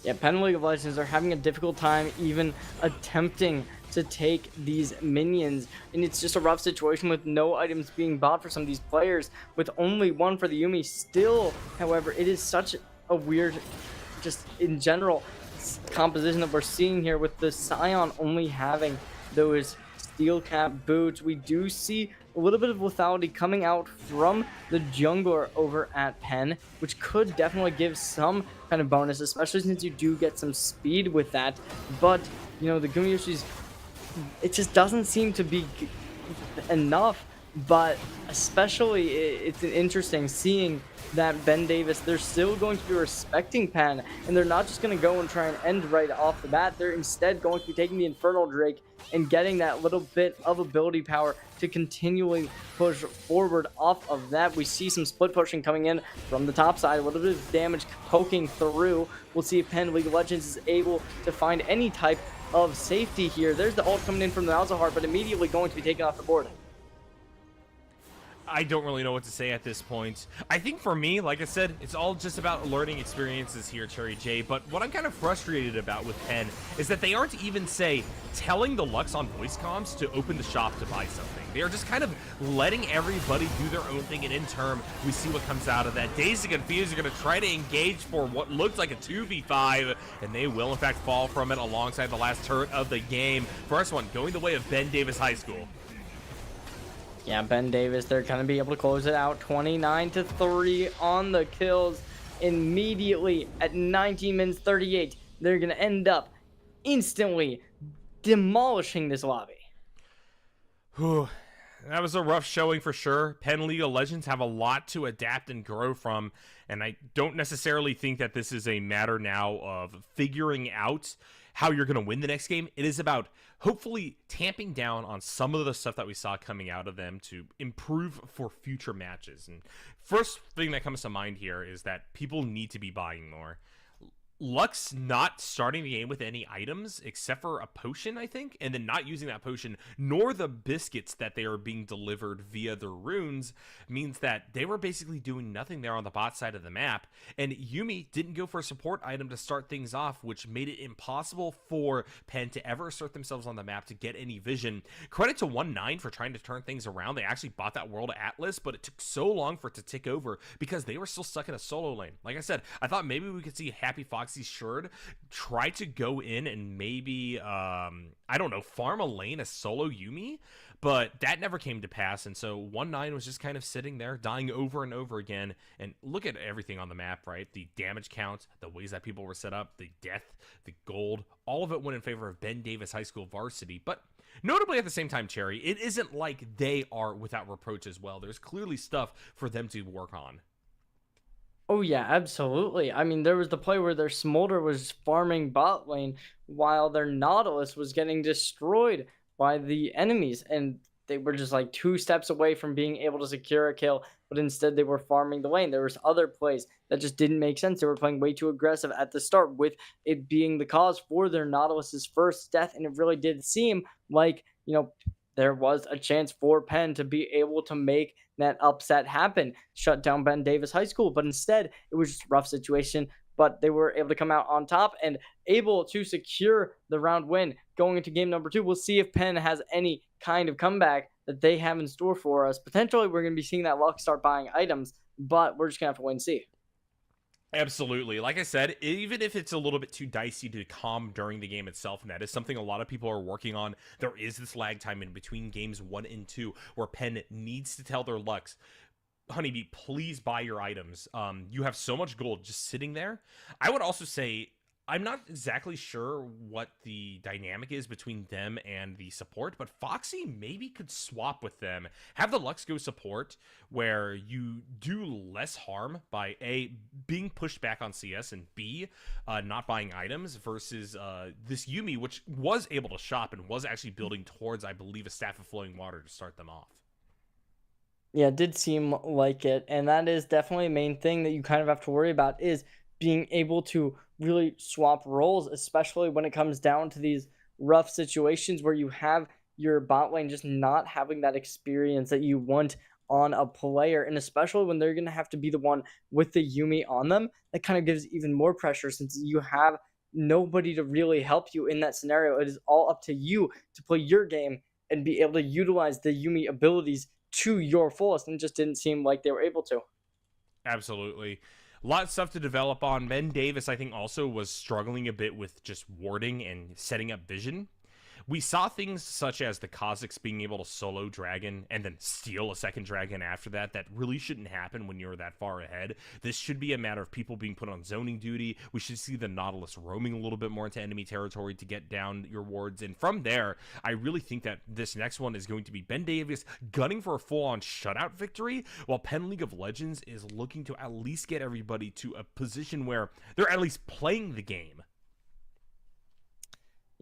Yeah, Penn League of Legends are having a difficult time even attempting to take these minions, and it's just a rough situation with no items being bought for some of these players, with only 1 for the Yuumi. Still, however, it is such a weird, just in general, composition that we're seeing here with the Sion only having those steel cap boots. We do see a little bit of lethality coming out from the jungler over at Penn, which could definitely give some kind of bonus, especially since you do get some speed with that. But, you know, the Gumiyoshi's, it just doesn't seem to be enough. But especially, it's interesting seeing that Ben Davis, they're still going to be respecting Penn, and they're not just going to go and try and end right off the bat. They're instead going to be taking the Infernal Drake and getting that little bit of ability power to continually push forward off of that. We see some split pushing coming in from the top side, a little bit of damage poking through. We'll see if Penn League of Legends is able to find any type of safety here. There's the ult coming in from the Malzahar, but immediately going to be taken off the board. I don't really know what to say at this point. I think for me, like I said, it's all just about learning experiences here, Cherry J. But what I'm kind of frustrated about with Penn is that they aren't even, say, telling the Lux on voice comms to open the shop to buy something. They are just kind of letting everybody do their own thing, and in turn, we see what comes out of that. Dazed and Confused are going to try to engage for what looks like a 2v5, and they will, in fact, fall from it alongside the last turret of the game. First one going the way of Ben Davis High School. Yeah, Ben Davis, they're going to be able to close it out 29-3 on the kills immediately at 19 minutes 38. They're going to end up instantly demolishing this lobby. Whew. That was a rough showing for sure. Penn League of Legends have a lot to adapt and grow from, and I don't necessarily think that this is a matter now of figuring out how you're going to win the next game. It is about hopefully tamping down on some of the stuff that we saw coming out of them to improve for future matches. And first thing that comes to mind here is that people need to be buying more. Lux not starting the game with any items except for a potion, I think, and then not using that potion nor the biscuits that they are being delivered via the runes means that they were basically doing nothing there on the bot side of the map, and Yuumi didn't go for a support item to start things off, which made it impossible for Penn to ever assert themselves on the map to get any vision. Credit to 1-9 for trying to turn things around. They actually bought that World Atlas, but it took so long for it to tick over because they were still stuck in a solo lane. Like I said, I thought maybe we could see Happy Foxy Sherd try to go in and maybe I don't know, farm a lane as solo Yuumi, but that never came to pass, and so 1-9 was just kind of sitting there dying over and over again. And look at everything on the map, right? The damage count, the ways that people were set up, the death, the gold, all of it went in favor of Ben Davis High School Varsity. But notably at the same time, Cherry, it isn't like they are without reproach as well. There's clearly stuff for them to work on. Oh yeah, absolutely. I mean, there was the play where their Smolder was farming bot lane while their Nautilus was getting destroyed by the enemies, and they were just like 2 steps away from being able to secure a kill, but instead they were farming the lane. There was other plays that just didn't make sense. They were playing way too aggressive at the start, with it being the cause for their Nautilus's first death, and it really did seem like, there was a chance for Penn to be able to make that upset happen, shut down Ben Davis High School, but instead it was just a rough situation. But they were able to come out on top and able to secure the round win going into game number 2. We'll see if Penn has any kind of comeback that they have in store for us. Potentially, we're going to be seeing that Lux start buying items, but we're just going to have to wait and see. Absolutely. Like I said, even if it's a little bit too dicey to calm during the game itself, and that is something a lot of people are working on, there is this lag time in between games 1 and 2 where Penn needs to tell their Lux, Honeybee, please buy your items. You have so much gold just sitting there. I would also say, I'm not exactly sure what the dynamic is between them and the support, but Foxy maybe could swap with them. Have the Lux go support, where you do less harm by A, being pushed back on CS, and B, not buying items, versus this Yuumi, which was able to shop and was actually building towards, I believe, a Staff of Flowing Water to start them off. Yeah, it did seem like it, and that is definitely a main thing that you kind of have to worry about, is being able to really swap roles, especially when it comes down to these rough situations where you have your bot lane just not having that experience that you want on a player, and especially when they're going to have to be the one with the Yuumi on them. That kind of gives even more pressure, since you have nobody to really help you in that scenario. It is all up to you to play your game and be able to utilize the Yuumi abilities to your fullest, and it just didn't seem like they were able to. Absolutely. A lot of stuff to develop on. Ben Davis, I think, also was struggling a bit with just warding and setting up vision. We saw things such as the Kha'Zix being able to solo Dragon and then steal a second Dragon after that. That really shouldn't happen when you're that far ahead. This should be a matter of people being put on zoning duty. We should see the Nautilus roaming a little bit more into enemy territory to get down your wards. And from there, I really think that this next one is going to be Ben Davis gunning for a full-on shutout victory, while Penn League of Legends is looking to at least get everybody to a position where they're at least playing the game.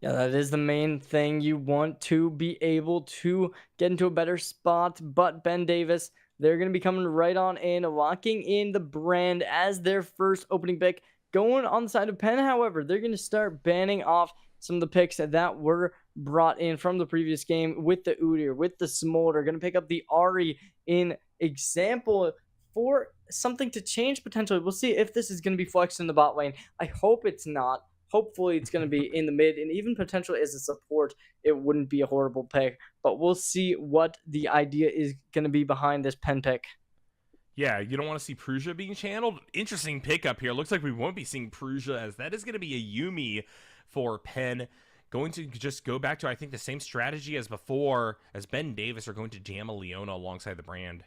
Yeah, that is the main thing. You want to be able to get into a better spot, but Ben Davis, they're going to be coming right on in, locking in the Brand as their first opening pick. Going on the side of Penn, however, they're going to start banning off some of the picks that were brought in from the previous game with the Udyr, with the Smolder. Going to pick up the Ahri in example for something to change potentially. We'll see if this is going to be flexed in the bot lane. I hope it's not. Hopefully, it's going to be in the mid, and even potentially as a support, it wouldn't be a horrible pick. But we'll see what the idea is going to be behind this pen pick. Yeah, you don't want to see Prusia being channeled. Interesting pickup here. Looks like we won't be seeing Prusia, as that is going to be a Yuumi for Pen. Going to just go back to, I think, the same strategy as before, as Ben Davis are going to jam a Leona alongside the Brand.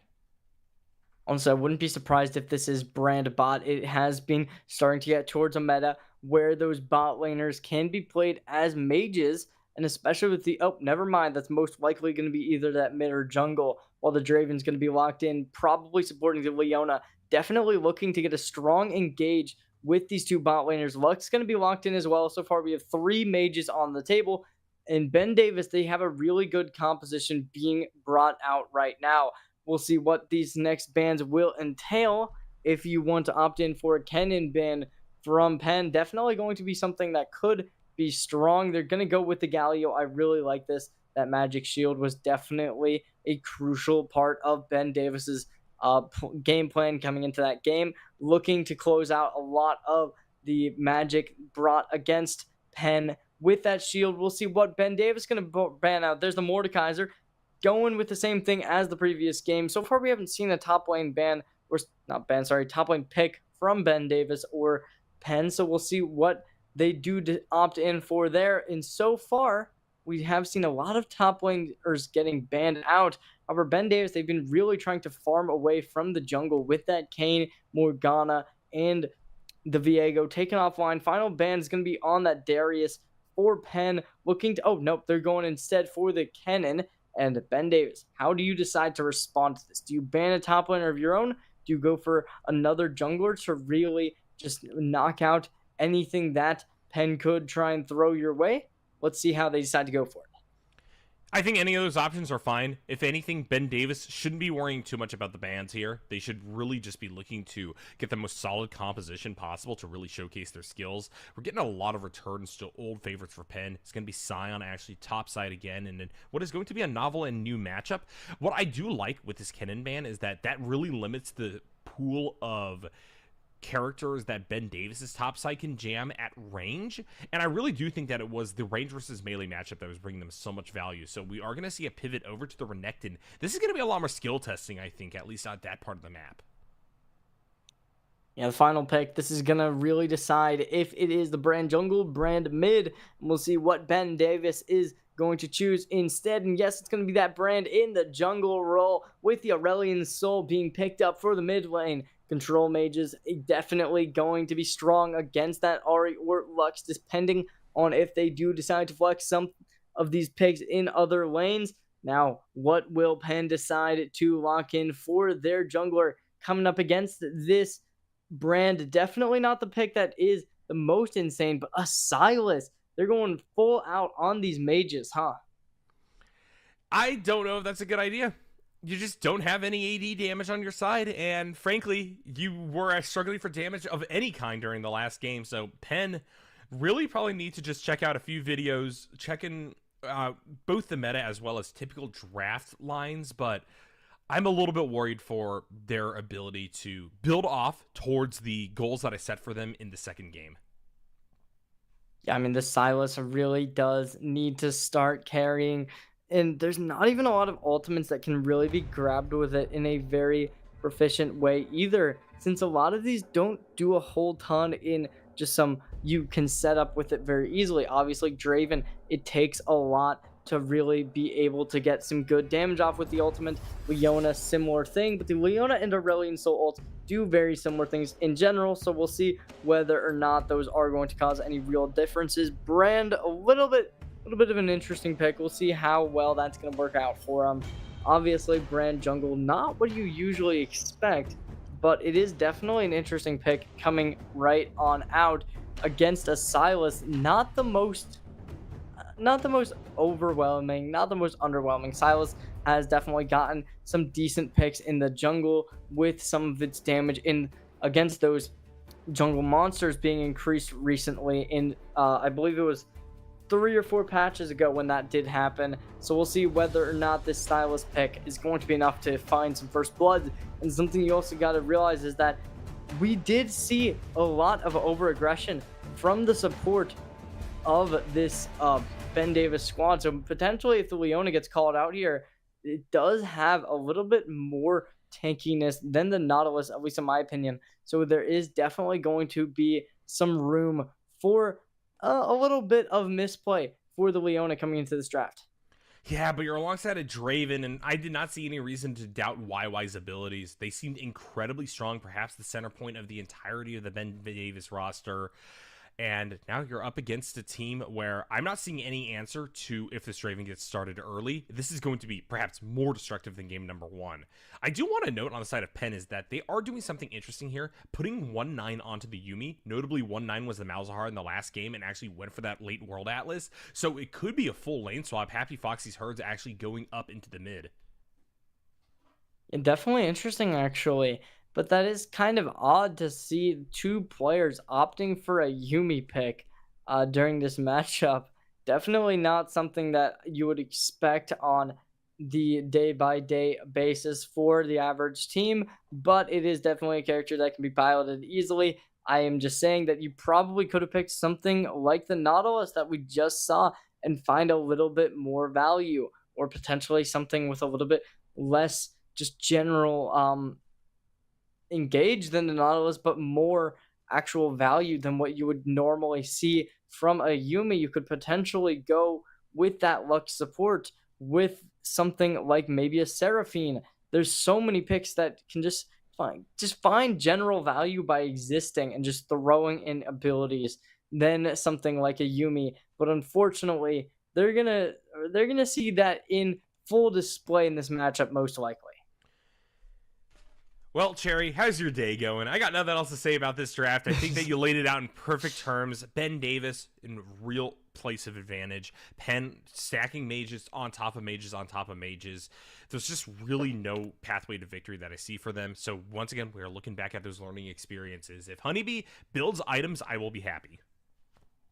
Also, I wouldn't be surprised if this is Brand bot. It has been starting to get towards a meta where those bot laners can be played as mages, and especially with the, oh, never mind, that's most likely going to be either that mid or jungle, while the Draven's going to be locked in, probably supporting the Leona. Definitely looking to get a strong engage with these two bot laners. Luck's going to be locked in as well. So far, we have 3 mages on the table. And Ben Davis, they have a really good composition being brought out right now. We'll see what these next bans will entail. If you want to opt in for a Kennen ban from Pen, definitely going to be something that could be strong. They're going to go with the Galio. I really like this. That Magic Shield was definitely a crucial part of Ben Davis's game plan coming into that game, looking to close out a lot of the magic brought against Pen with that shield. We'll see what Ben Davis is going to ban out. There's the Mordekaiser, going with the same thing as the previous game. So far, we haven't seen a top lane ban, or not ban, sorry, top lane pick from Ben Davis or Pen. So we'll see what they do to opt in for there. And so far, we have seen a lot of top laners getting banned out. However, Ben Davis, they've been really trying to farm away from the jungle with that Kayn, Morgana, and the Viego taken offline. Final ban is going to be on that Darius or Pen, looking to, oh, nope, they're going instead for the Kennen. And Ben Davis, how do you decide to respond to this? Do you ban a top laner of your own? Do you go for another jungler to really just knock out anything that Pen could try and throw your way? Let's see how they decide to go for it. I think any of those options are fine. If anything, Ben Davis shouldn't be worrying too much about the bans here. They should really just be looking to get the most solid composition possible to really showcase their skills. We're getting a lot of returns to old favorites for Pen. It's going to be Sion actually topside again, and then what is going to be a novel and new matchup. What I do like with this Kennen ban is that really limits the pool of characters that Ben Davis's topside can jam at range, and I really do think that it was the range versus melee matchup that was bringing them so much value. So we are going to see a pivot over to the Renekton. This is going to be a lot more skill testing, I think, at least on that part of the map. Yeah, the final pick, this is going to really decide if it is the Brand jungle, Brand mid, and we'll see what Ben Davis is going to choose instead. And yes, it's going to be that Brand in the jungle role with the Aurelion Soul being picked up for the mid lane. Control mages definitely going to be strong against that Ahri or Lux, depending on if they do decide to flex some of these picks in other lanes. Now, what will Pen decide to lock in for their jungler coming up against this Brand? Definitely not the pick that is the most insane, but a Silas. They're going full out on these mages, huh? I don't know if that's a good idea. You just don't have any AD damage on your side, and frankly, you were struggling for damage of any kind during the last game, so Pen really probably need to just check out a few videos, checking both the meta as well as typical draft lines, but I'm a little bit worried for their ability to build off towards the goals that I set for them in the second game. Yeah, I mean, the Silas really does need to start carrying, and there's not even a lot of ultimates that can really be grabbed with it in a very proficient way either, since a lot of these don't do a whole ton in just some you can set up with it very easily. Obviously, Draven, it takes a lot to really be able to get some good damage off with the ultimate. Leona, similar thing, but the Leona and Aurelion Soul ults do very similar things in general, so we'll see whether or not those are going to cause any real differences. Brand, a little bit of an interesting pick. We'll see how well that's going to work out for them. Obviously, Brand jungle, not what you usually expect, but it is definitely an interesting pick coming right on out against a Silas. Not the most overwhelming, not the most underwhelming. Silas has definitely gotten some decent picks in the jungle with some of its damage in against those jungle monsters being increased recently in I believe it was 3 or 4 patches ago when that did happen. So we'll see whether or not this stylist pick is going to be enough to find some first blood. And something you also got to realize is that we did see a lot of over-aggression from the support of this Ben Davis squad. So potentially if the Leona gets called out here, it does have a little bit more tankiness than the Nautilus, at least in my opinion. So there is definitely going to be some room for a little bit of misplay for the Leona coming into this draft. Yeah, but you're alongside a Draven, and I did not see any reason to doubt YY's abilities. They seemed incredibly strong, perhaps the center point of the entirety of the Ben Davis roster. And now you're up against a team where I'm not seeing any answer to if this Draven gets started early. This is going to be perhaps more destructive than game number 1. I do want to note on the side of Penn is that they are doing something interesting here, putting 1-9 onto the Yuumi. Notably, 1-9 was the Malzahar in the last game and actually went for that late World Atlas. So it could be a full lane swap. Happy Foxy's Herds actually going up into the mid. And definitely interesting, actually. But that is kind of odd to see 2 players opting for a Yuumi pick during this matchup. Definitely not something that you would expect on the day-by-day basis for the average team, but it is definitely a character that can be piloted easily. I am just saying that you probably could have picked something like the Nautilus that we just saw and find a little bit more value, or potentially something with a little bit less just general engaged than the Nautilus, but more actual value than what you would normally see from a Yuumi. You could potentially go with that Lux support with something like maybe a Seraphine. There's so many picks that can just find general value by existing and just throwing in abilities than something like a Yuumi. But unfortunately, they're gonna see that in full display in this matchup most likely. Well, Cherry, how's your day going? I got nothing else to say about this draft. I think that you laid it out in perfect terms. Ben Davis in real place of advantage. Penn stacking mages on top of mages on top of mages. There's just really no pathway to victory that I see for them. So once again, we are looking back at those learning experiences. If Honeybee builds items, I will be happy.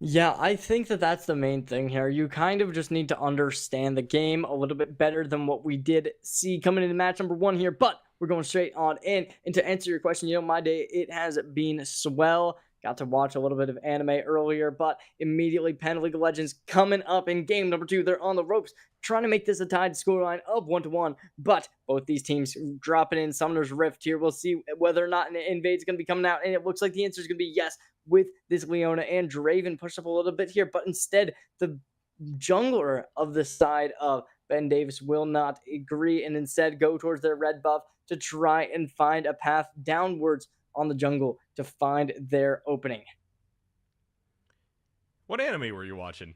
Yeah, I think that that's the main thing here. You kind of just need to understand the game a little bit better than what we did see coming into match number 1 here. But we're going straight on in. And to answer your question, my day, it has been swell. Got to watch a little bit of anime earlier, but immediately Penn League of Legends coming up in game number 2. They're on the ropes, trying to make this a tied scoreline of 1-1. But both these teams dropping in Summoner's Rift here. We'll see whether or not an invade's going to be coming out. And it looks like the answer is going to be yes, with this Leona and Draven pushed up a little bit here. But instead, the jungler of the side of Ben Davis will not agree and instead go towards their red buff to try and find a path downwards on the jungle to find their opening. What anime were you watching?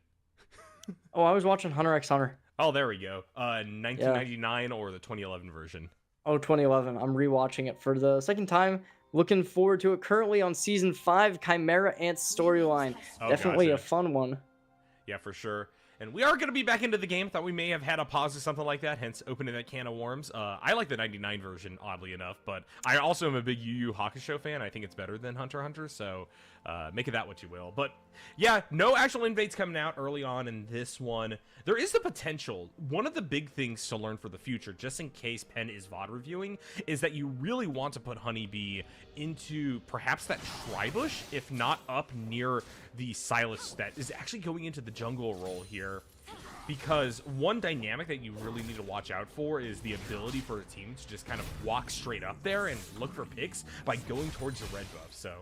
Oh, I was watching Hunter x Hunter. Oh, there we go. 1999 or the 2011 version? Oh, 2011. I'm rewatching it for the second time. Looking forward to it. Currently on season 5, Chimera Ant's storyline. Oh, definitely gotcha. A fun one. Yeah, for sure. And we are going to be back into the game. Thought we may have had a pause or something like that, hence opening that can of worms. I like the 99 version, oddly enough, but I also am a big Yu Yu Hakusho fan. I think it's better than Hunter x Hunter, so make of that what you will. But yeah, no actual invades coming out early on in this one. There is the potential. One of the big things to learn for the future, just in case Penn is VOD reviewing, is that you really want to put Honeybee into perhaps that Tribush, if not up near the Silas that is actually going into the jungle role here. Because one dynamic that you really need to watch out for is the ability for a team to just kind of walk straight up there and look for picks by going towards the red buff. So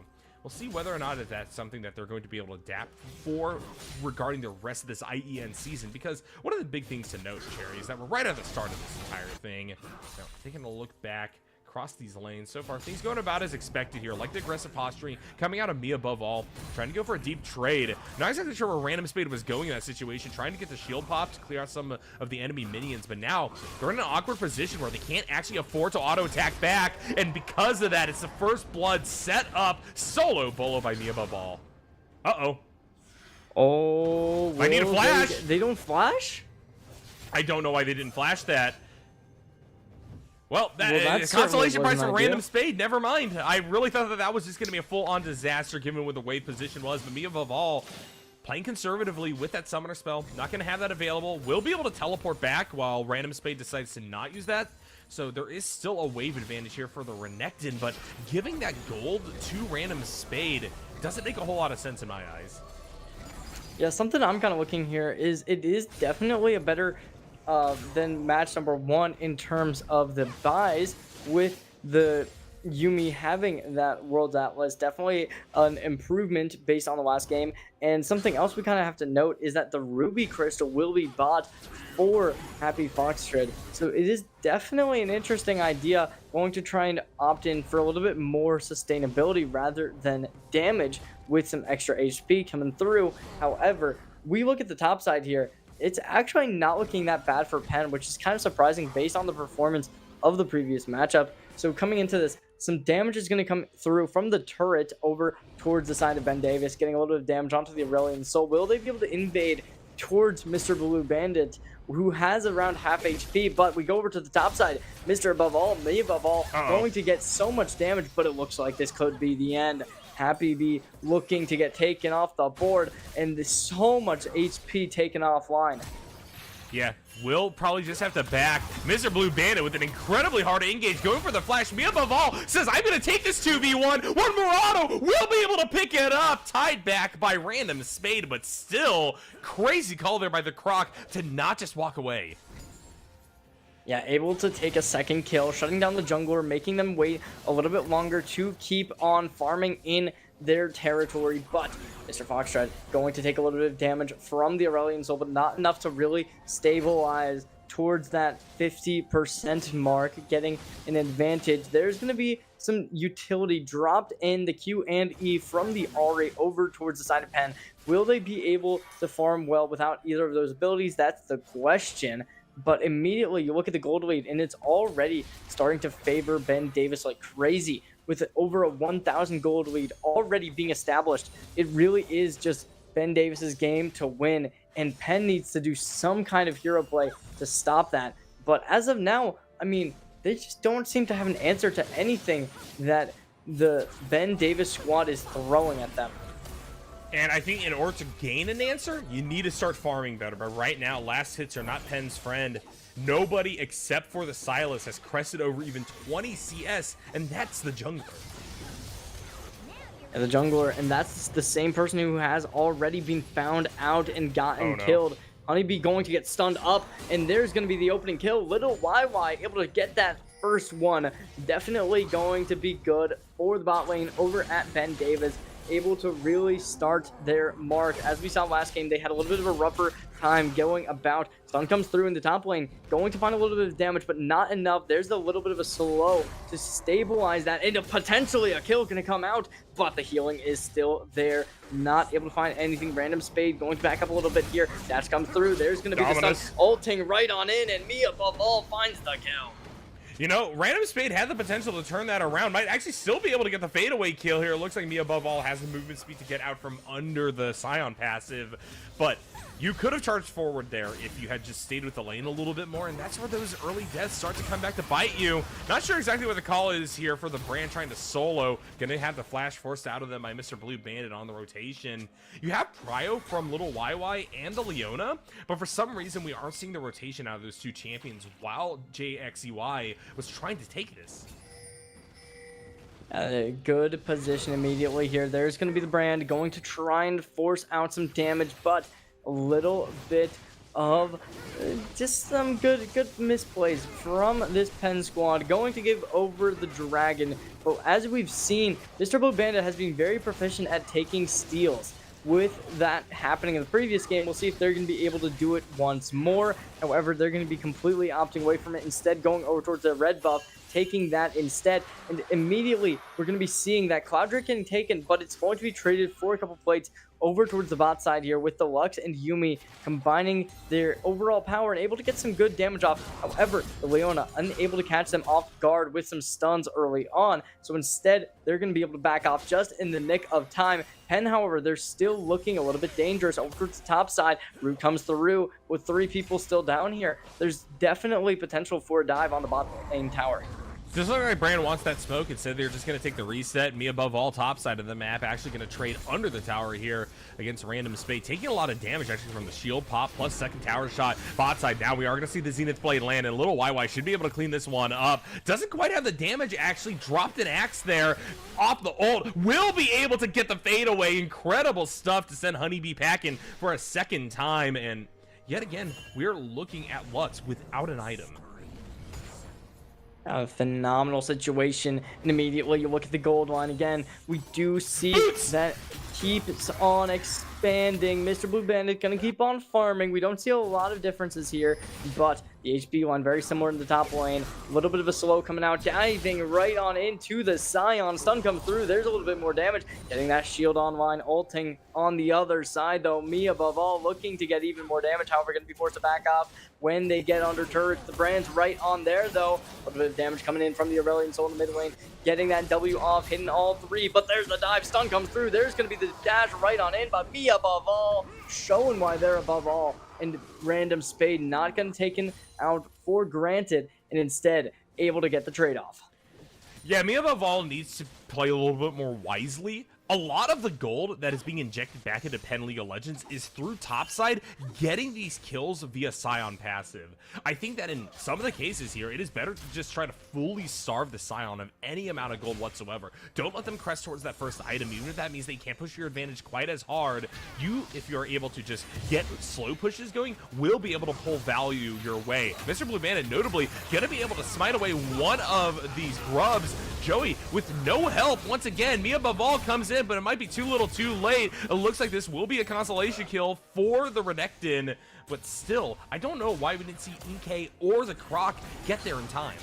we'll see whether or not that's something that they're going to be able to adapt for regarding the rest of this IEN season. Because one of the big things to note, Cherry, is that we're right at the start of this entire thing. Now, taking a look back across these lanes, so far things going about as expected here. Like the aggressive posturing coming out of me above all, trying to go for a deep trade. Not exactly sure where Random Spade was going in that situation, trying to get the shield pop to clear out some of the enemy minions, but now they're in an awkward position where they can't actually afford to auto attack back, and because of that, it's the first blood set up solo bolo by me above all. Oh, I need a flash. They don't flash? I don't know why they didn't flash that. Well, that consolation prize certainly for wasn't Random Spade, never mind. I really thought that was just going to be a full-on disaster given what the wave position was, but me above all, playing conservatively with that summoner spell. Not going to have that available. Will be able to teleport back while Random Spade decides to not use that. So there is still a wave advantage here for the Renekton, but giving that gold to Random Spade doesn't make a whole lot of sense in my eyes. Yeah, something I'm kind of looking here is it is definitely a better than match number 1 in terms of the buys, with the Yuumi having that World Atlas. Definitely an improvement based on the last game. And something else we kind of have to note is that the Ruby Crystal will be bought for Happy Foxtrot. So it is definitely an interesting idea, going to try and opt in for a little bit more sustainability rather than damage with some extra HP coming through. However, we look at the top side here. It's actually not looking that bad for Pen, which is kind of surprising based on the performance of the previous matchup. So coming into this, some damage is going to come through from the turret over towards the side of Ben Davis, getting a little bit of damage onto the Aurelion. So will they be able to invade towards Mr. Blue Bandit, who has around half HP? But we go over to the top side. Mr. Above All, me Above All, going to get so much damage, but it looks like this could be the end. Happy Bee looking to get taken off the board, and there's so much HP taken offline. Yeah, will probably just have to back Mr. Blue Bandit with an incredibly hard engage, going for the flash. Me Above All says, I'm going to take this 2v1. One more auto. We'll be able to pick it up. Tied back by Random Spade, but still crazy call there by the Croc to not just walk away. Yeah, able to take a second kill, shutting down the jungler, making them wait a little bit longer to keep on farming in their territory. But Mr. Foxtrot going to take a little bit of damage from the Aurelion Soul, but not enough to really stabilize towards that 50% mark, getting an advantage. There's going to be some utility dropped in the Q and E from the Ahri over towards the side of Pen. Will they be able to farm well without either of those abilities? That's the question. But immediately you look at the gold lead, and it's already starting to favor Ben Davis like crazy, with over a 1,000 gold lead already being established. It really is just Ben Davis's game to win, and Penn needs to do some kind of hero play to stop that. But as of now, I mean, they just don't seem to have an answer to anything that the Ben Davis squad is throwing at them. And I think in order to gain an answer, you need to start farming better. But right now, last hits are not Penn's friend. Nobody except for the Silas has crested over even 20 CS, and that's the jungler. And the jungler, and that's the same person who has already been found out and gotten killed. Honeybee going to get stunned up, and there's going to be the opening kill. Little YY able to get that first one. Definitely going to be good for the bot lane over at Ben Davis. Able to really start their mark. As we saw last game, they had a little bit of a rougher time going about. Stun comes through in the top lane, going to find a little bit of damage, but not enough. There's a little bit of a slow to stabilize that, and potentially a kill going to come out, but the healing is still there. Not able to find anything. Random Spade going to back up a little bit here. Dash comes through. There's going to be the stun ulting right on in, and Me Above All finds the kill. You know, Random Spade had the potential to turn that around. Might actually still be able to get the fadeaway kill here. It looks like Me Above All has the movement speed to get out from under the Scion passive. But you could have charged forward there if you had just stayed with the lane a little bit more. And that's where those early deaths start to come back to bite you. Not sure exactly what the call is here for the brand trying to solo. Gonna have the flash forced out of them by Mr. Blue Bandit on the rotation. You have Prio from Little YY and the Leona. But for some reason, we aren't seeing the rotation out of those two champions while JXEY was trying to take this. A good position immediately here. There's going to be the brand going to try and force out some damage, but a little bit of just some good misplays from this Penn squad, going to give over the dragon. But as we've seen, Mr. Blue Bandit has been very proficient at taking steals. With that happening in the previous game, we'll see if they're going to be able to do it once more. However, they're going to be completely opting away from it, instead going over towards the red buff, taking that instead. And immediately, we're going to be seeing that Cloud Drake getting taken, but it's going to be traded for a couple plates over towards the bot side here, with the Lux and Yuumi combining their overall power and able to get some good damage off. However, the Leona unable to catch them off guard with some stuns early on, so instead they're going to be able to back off just in the nick of time. Penn, however, they're still looking a little bit dangerous over towards the top side. Root comes through with 3 people still down here. There's definitely potential for a dive on the bot lane tower. Just looking like Brand wants that smoke. Instead, they're just going to take the reset. Me above all, top side of the map, actually going to trade under the tower here against Random Spade, taking a lot of damage actually from the shield pop plus second tower shot. Bot side, now we are going to see the Zenith Blade land, and little YY should be able to clean this one up. Doesn't quite have the damage, actually dropped an axe there off the ult. Will be able to get the fade away. Incredible stuff to send Honeybee packing for a second time, and yet again, we're looking at Lutz without an item. A phenomenal situation, and immediately you look at the gold line again. We do see that keeps on expanding. Mr. Blue Bandit gonna keep on farming. We don't see a lot of differences here, but the HP line very similar in the top lane. A little bit of a slow coming out, diving right on into the Scion. Stun comes through. There's a little bit more damage. Getting that shield online, ulting on the other side though. Me above all looking to get even more damage. However, going to be forced to back off when they get under turrets. The Brand's right on there though. A little bit of damage coming in from the Aurelion Soul in the mid lane. Getting that W off, hitting all three, but there's the dive. Stun comes through. There's going to be the dash right on in, but me above all, showing why they're above all. And Random Spade not going to take it out for granted, and instead able to get the trade-off. Yeah, me above all needs to play a little bit more wisely. A lot of the gold that is being injected back into Penn League of Legends is through topside, getting these kills via Scion passive. I think that in some of the cases here, it is better to just try to fully starve the Scion of any amount of gold whatsoever. Don't let them crest towards that first item, even if that means they can't push your advantage quite as hard. You, if you're able to just get slow pushes going, will be able to pull value your way. Mr. Blue Bandit, notably, gonna be able to smite away one of these grubs. Joey, with no help, once again, me above all comes in, but it might be too little too late. It looks like this will be a consolation kill for the Renekton, but still, I don't know why we didn't see EK or the Croc get there in time.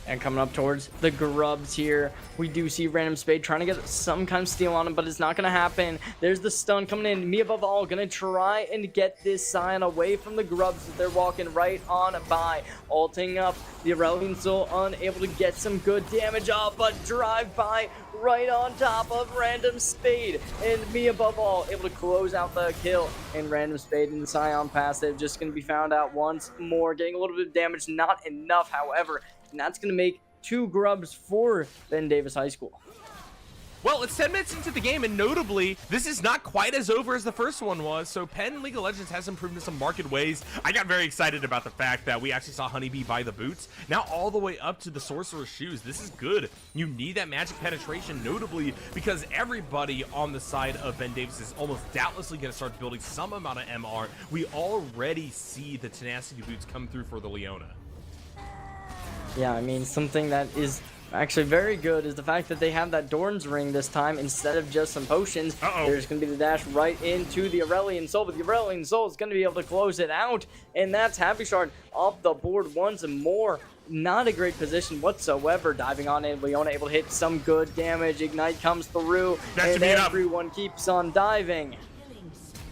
And coming up towards the grubs here, we do see Random Spade trying to get some kind of steal on him, but it's not going to happen. There's the stun coming in. Me above all going to try and get this Scion away from the grubs that they're walking right on by. Ulting up the Aurelion Soul, unable to get some good damage off, but drive by right on top of Random Spade. And me above all able to close out the kill. And Random Spade in the Scion passive just going to be found out once more, getting a little bit of damage, not enough, however. And that's going to make 2 grubs for Ben Davis High School. Well, it's 10 minutes into the game, and notably, this is not quite as over as the first one was, so Penn League of Legends has improved in some marked ways. I got very excited about the fact that we actually saw Honeybee buy the boots, now all the way up to the Sorcerer's Shoes. This is good. You need that magic penetration, notably, because everybody on the side of Ben Davis is almost doubtlessly going to start building some amount of MR. We already see the Tenacity boots come through for the Leona. Yeah, I mean, something that is actually very good is the fact that they have that Dorn's Ring this time instead of just some potions. There's going to be the dash right into the Aurelion Soul, but the Aurelion Soul is going to be able to close it out, and that's Happy Shard off the board once more. Not a great position whatsoever. Diving on in, Leona able to hit some good damage. Ignite comes through, and everyone keeps on diving.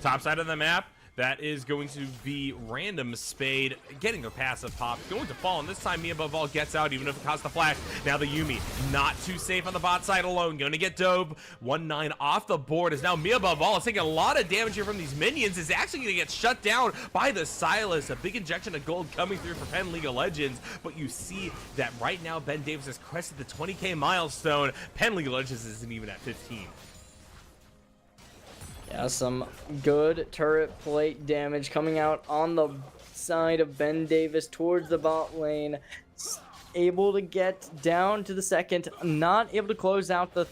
Top side of the map. That is going to be Random Spade getting their passive pop, going to fall, and this time me above all gets out, even if it costs the flash. Now the Yuumi, not too safe on the bot side alone, going to get dove. 1-9 off the board is now me above all. It's taking a lot of damage here from these minions. Is actually going to get shut down by the Silas. A big injection of gold coming through for Penn League of Legends, but you see that right now Ben Davis has crested the 20K milestone. Penn League of Legends isn't even at 15. Yeah, some good turret plate damage coming out on the side of Ben Davis towards the bot lane. Able to get down to the second, not able to close out the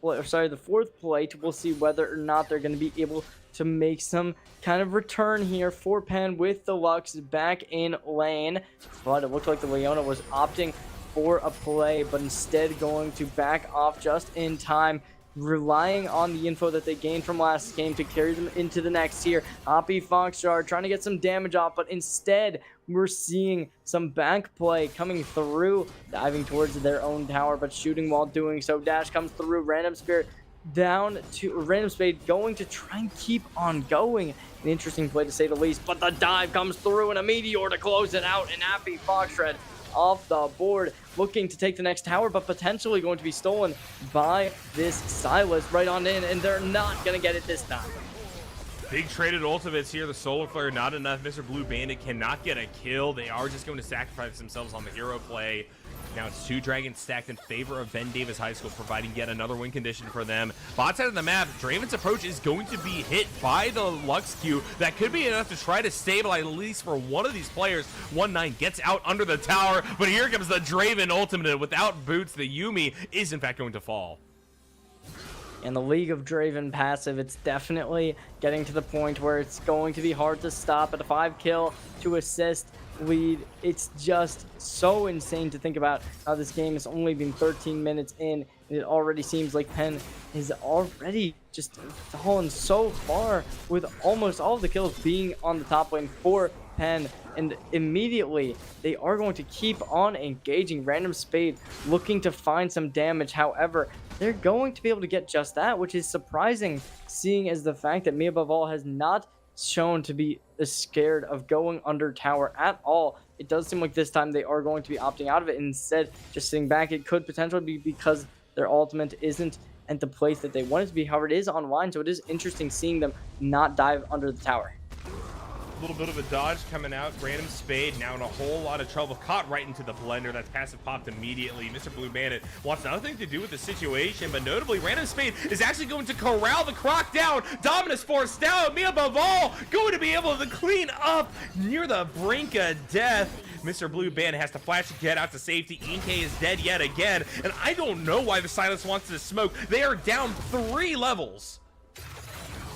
the fourth plate. We'll see whether or not they're going to be able to make some kind of return here for Penn with the Lux back in lane. But it looked like the Leona was opting for a play, but instead going to back off just in time, relying on the info that they gained from last game to carry them into the next here. Hoppy Foxjar trying to get some damage off, but instead we're seeing some back play coming through, diving towards their own tower, but shooting while doing so. Dash comes through, Random Spirit down to Random Spade, going to try and keep on going. An interesting play to say the least, but the dive comes through and a meteor to close it out, and Happy Foxshred off the board, looking to take the next tower, but potentially going to be stolen by this Silas right on in, and they're not going to get it this time. Big traded ultimates here. The Solar Flare, not enough. Mr. Blue Bandit cannot get a kill. They are just going to sacrifice themselves on the hero play. Now it's 2 dragons stacked in favor of Ben Davis High School, providing yet another win condition for them. Bot side of the map, Draven's approach is going to be hit by the Lux Q. That could be enough to try to stabilize at least for one of these players. 1-9 gets out under the tower, but here comes the Draven ultimate. Without boots, the Yuumi is in fact going to fall. In the League of Draven passive, it's definitely getting to the point where it's going to be hard to stop at a 5-kill to assist lead. It's just so insane to think about how this game has only been 13 minutes in, and it already seems like Penn is already just fallen so far, with almost all of the kills being on the top lane for Penn. And immediately they are going to keep on engaging. Random Spade looking to find some damage. However, they're going to be able to get just that, which is surprising, seeing as the fact that Me Above All has not shown to be scared of going under tower at all. It does seem like this time they are going to be opting out of it and instead just sitting back. It could potentially be because their ultimate isn't at the place that they want it to be. However, it is online, so it is interesting seeing them not dive under the tower. A little bit of a dodge coming out. Random Spade now in a whole lot of trouble. Caught right into the blender. That passive popped immediately. Mr. Blue Bandit wants nothing to do with the situation, but notably, Random Spade is actually going to corral the Croc down. Dominus forced down. Me Above All going to be able to clean up near the brink of death. Mr. Blue Bandit has to flash to get out to safety. Inkay is dead yet again, and I don't know why the Silas wants to smoke. They are down 3 levels.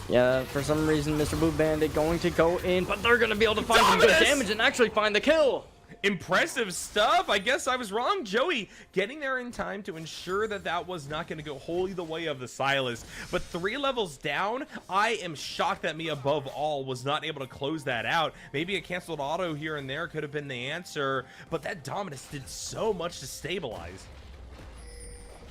Yeah, for some reason, Mr. Blue Bandit going to go in, but they're going to be able to find some good damage and actually find the kill. Impressive stuff. I guess I was wrong. Joey getting there in time to ensure that that was not going to go wholly the way of the Silas. But 3 levels down, I am shocked that Me Above All was not able to close that out. Maybe a canceled auto here and there could have been the answer, but that Dominus did so much to stabilize.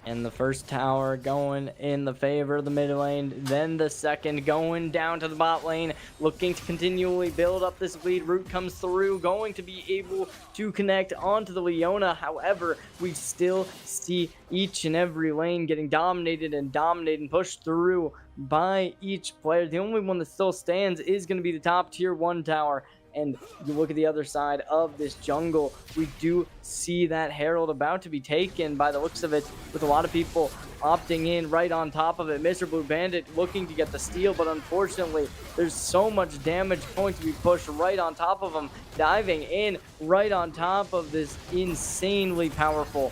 And the first tower going in the favor of the mid lane, then the second going down to the bot lane, looking to continually build up this lead. Root comes through, going to be able to connect onto the Leona. However, we still see each and every lane getting dominated and pushed through by each player. The only one that still stands is going to be the top tier 1 tower. And you look at the other side of this jungle, we do see that Herald about to be taken by the looks of it, with a lot of people opting in right on top of it. Mr. Blue Bandit looking to get the steal, but unfortunately, there's so much damage going to be pushed right on top of him, diving in right on top of this insanely powerful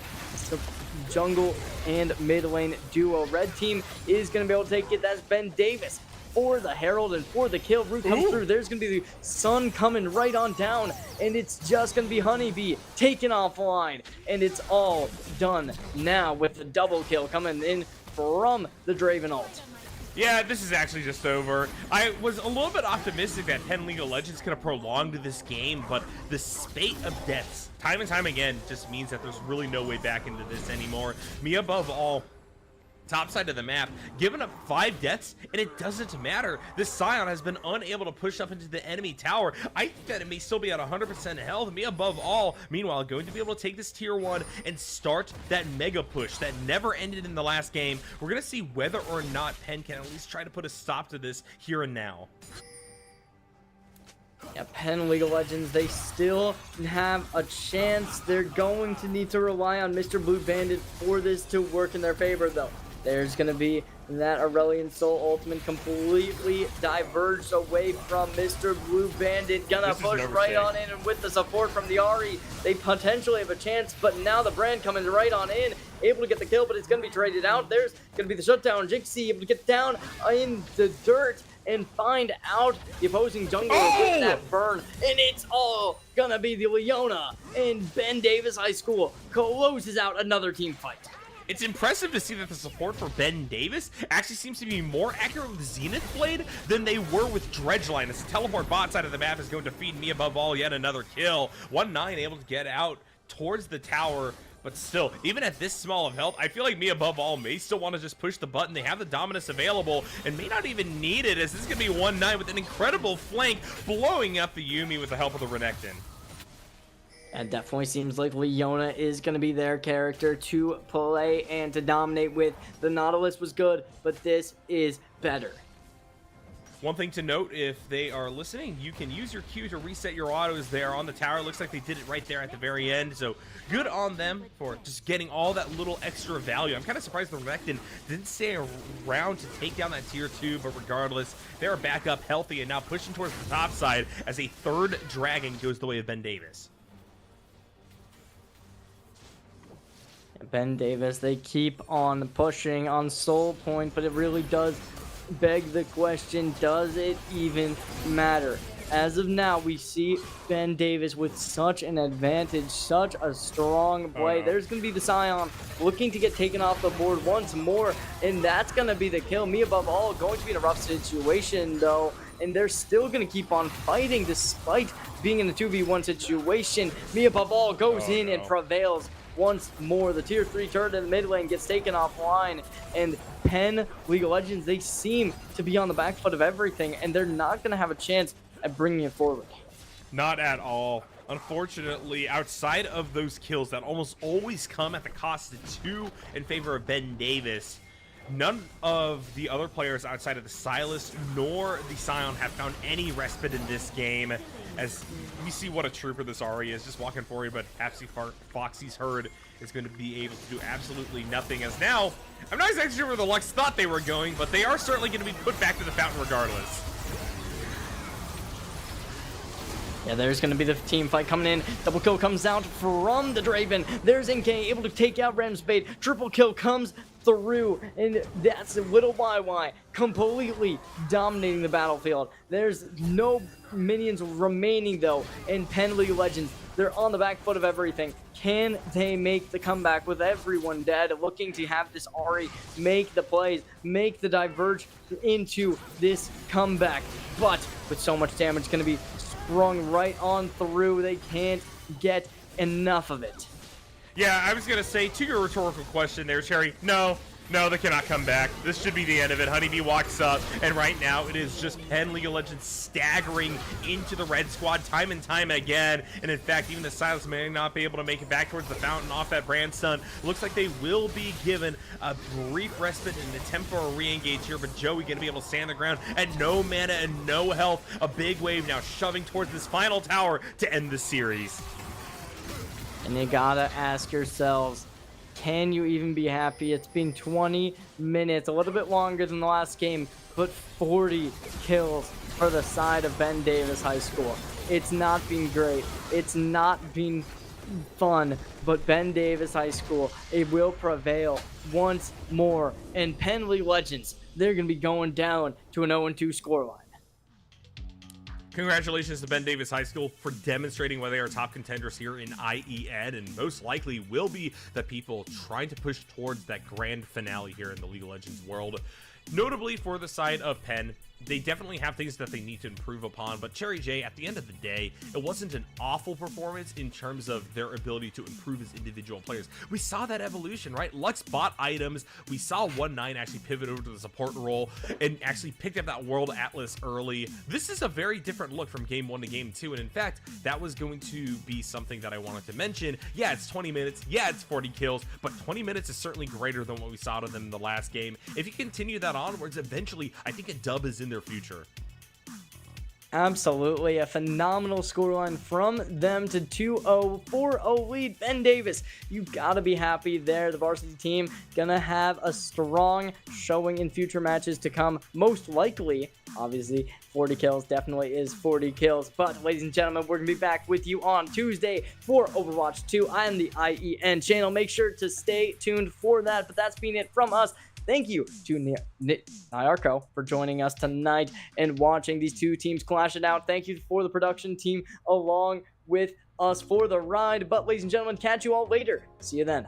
jungle and mid lane duo. Red team is going to be able to take it. That's Ben Davis for the Herald and for the kill. Root comes through. There's going to be the sun coming right on down, and it's just going to be Honeybee taken offline, and it's all done now with the double kill coming in from the Draven ult. Yeah, this is actually just over. I was a little bit optimistic that Penn League of Legends could have prolonged this game, but the spate of deaths, time and time again, just means that there's really no way back into this anymore. Me Above All, top side of the map, giving up 5 deaths, and it doesn't matter. This Scion has been unable to push up into the enemy tower. I think that it may still be at 100% health. Me Above All, meanwhile, going to be able to take this tier 1 and start that mega push that never ended in the last game. We're going to see whether or not Penn can at least try to put a stop to this here and now. Yeah, Penn League of Legends, they still have a chance. They're going to need to rely on Mr. Blue Bandit for this to work in their favor, though. There's going to be that Aurelion Soul ultimate completely diverged away from Mr. Blue Bandit. Gonna push right on in, and with the support from the Ahri, they potentially have a chance, but now the Brand coming right on in, able to get the kill, but it's going to be traded out. There's going to be the shutdown. Jixie able to get down in the dirt and find out the opposing jungle with that burn, and it's all gonna be the Leona, and Ben Davis High School closes out another team fight. It's impressive to see that the support for Ben Davis actually seems to be more accurate with Zenith Blade than they were with Dredgeline, as the teleport bot side of the map is going to feed Me Above All yet another kill. 1-9 able to get out towards the tower, but still, even at this small of health, I feel like Me Above All may still want to just push the button. They have the Dominus available and may not even need it, as this is going to be 1-9 with an incredible flank, blowing up the Yuumi with the help of the Renekton. It definitely seems like Leona is going to be their character to play and to dominate with. The Nautilus was good, but this is better. One thing to note, if they are listening, you can use your Q to reset your autos there on the tower. Looks like they did it right there at the very end, so good on them for just getting all that little extra value. I'm kind of surprised the Rectin didn't stay around to take down that tier 2, but regardless, they're back up healthy and now pushing towards the top side as a third dragon goes the way of Ben Davis. Ben Davis, they keep on pushing on Soul Point, but it really does beg the question, does it even matter? As of now, we see Ben Davis with such an advantage, such a strong play. There's going to be the Scion looking to get taken off the board once more, and that's going to be the kill. Me above all going to be in a rough situation, though, and they're still going to keep on fighting despite being in a 2v1 situation. Me above all goes in and prevails once more. The tier 3 turret in the mid lane gets taken offline, and Penn League of Legends, they seem to be on the back foot of everything, and they're not going to have a chance at bringing it forward. Not at all. Unfortunately, outside of those kills that almost always come at the cost of 2 in favor of Ben Davis, none of the other players outside of the Silas nor the Scion have found any respite in this game, as we see what a trooper this Ahri is, just walking forward, but Foxy's Herd is going to be able to do absolutely nothing, as now, I'm not exactly sure where the Lux thought they were going, but they are certainly going to be put back to the fountain regardless. Yeah, there's going to be the team fight coming in. Double kill comes out from the Draven. There's NK able to take out Ramspade. Triple kill comes through, and that's Little YY completely dominating the battlefield. There's no minions remaining, though, in Penn League of Legends. They're on the back foot of everything. Can they make the comeback with everyone dead? Looking to have this Ahri make the plays, make the diverge into this comeback. But with so much damage going to be sprung right on through, they can't get enough of it. Yeah, I was going to say, to your rhetorical question there, Cherry, no, they cannot come back. This should be the end of it. Honeybee walks up, and right now it is just Penn League of Legends staggering into the red squad time and time again. And in fact, even the Silas may not be able to make it back towards the fountain off that brand stun. Looks like they will be given a brief respite and an attempt for a re-engage here, but Joey going to be able to stand the ground at no mana and no health. A big wave now shoving towards this final tower to end the series. And you gotta ask yourselves, can you even be happy? It's been 20 minutes, a little bit longer than the last game, but 40 kills for the side of Ben Davis High School. It's not been great. It's not been fun, but Ben Davis High School, it will prevail once more. And Penn League Legends, they're going to be going down to an 0-2 scoreline. Congratulations to Ben Davis High School for demonstrating why they are top contenders here in IEN, and most likely will be the people trying to push towards that grand finale here in the League of Legends world. Notably for the side of Penn, they definitely have things that they need to improve upon, but Cherry J, at the end of the day, it wasn't an awful performance in terms of their ability to improve as individual players. We saw that evolution, right? Lux bought items. We saw 1-9 actually pivot over to the support role and actually picked up that World Atlas early. This is a very different look from game 1 to game 2, and in fact, that was going to be something that I wanted to mention. Yeah, it's 20 minutes. Yeah, it's 40 kills, but 20 minutes is certainly greater than what we saw to them in the last game. If you continue that onwards, eventually, I think a dub is in their future. Absolutely, a phenomenal scoreline from them to 2-0, 4-0 lead. Ben Davis, you gotta be happy there. The varsity team gonna have a strong showing in future matches to come, most likely. Obviously, 40 kills definitely is 40 kills. But, ladies and gentlemen, we're going to be back with you on Tuesday for Overwatch 2 on the IEN channel. Make sure to stay tuned for that. But that's been it from us. Thank you to Nyarko for joining us tonight and watching these two teams clash it out. Thank you for the production team along with us for the ride. But, ladies and gentlemen, catch you all later. See you then.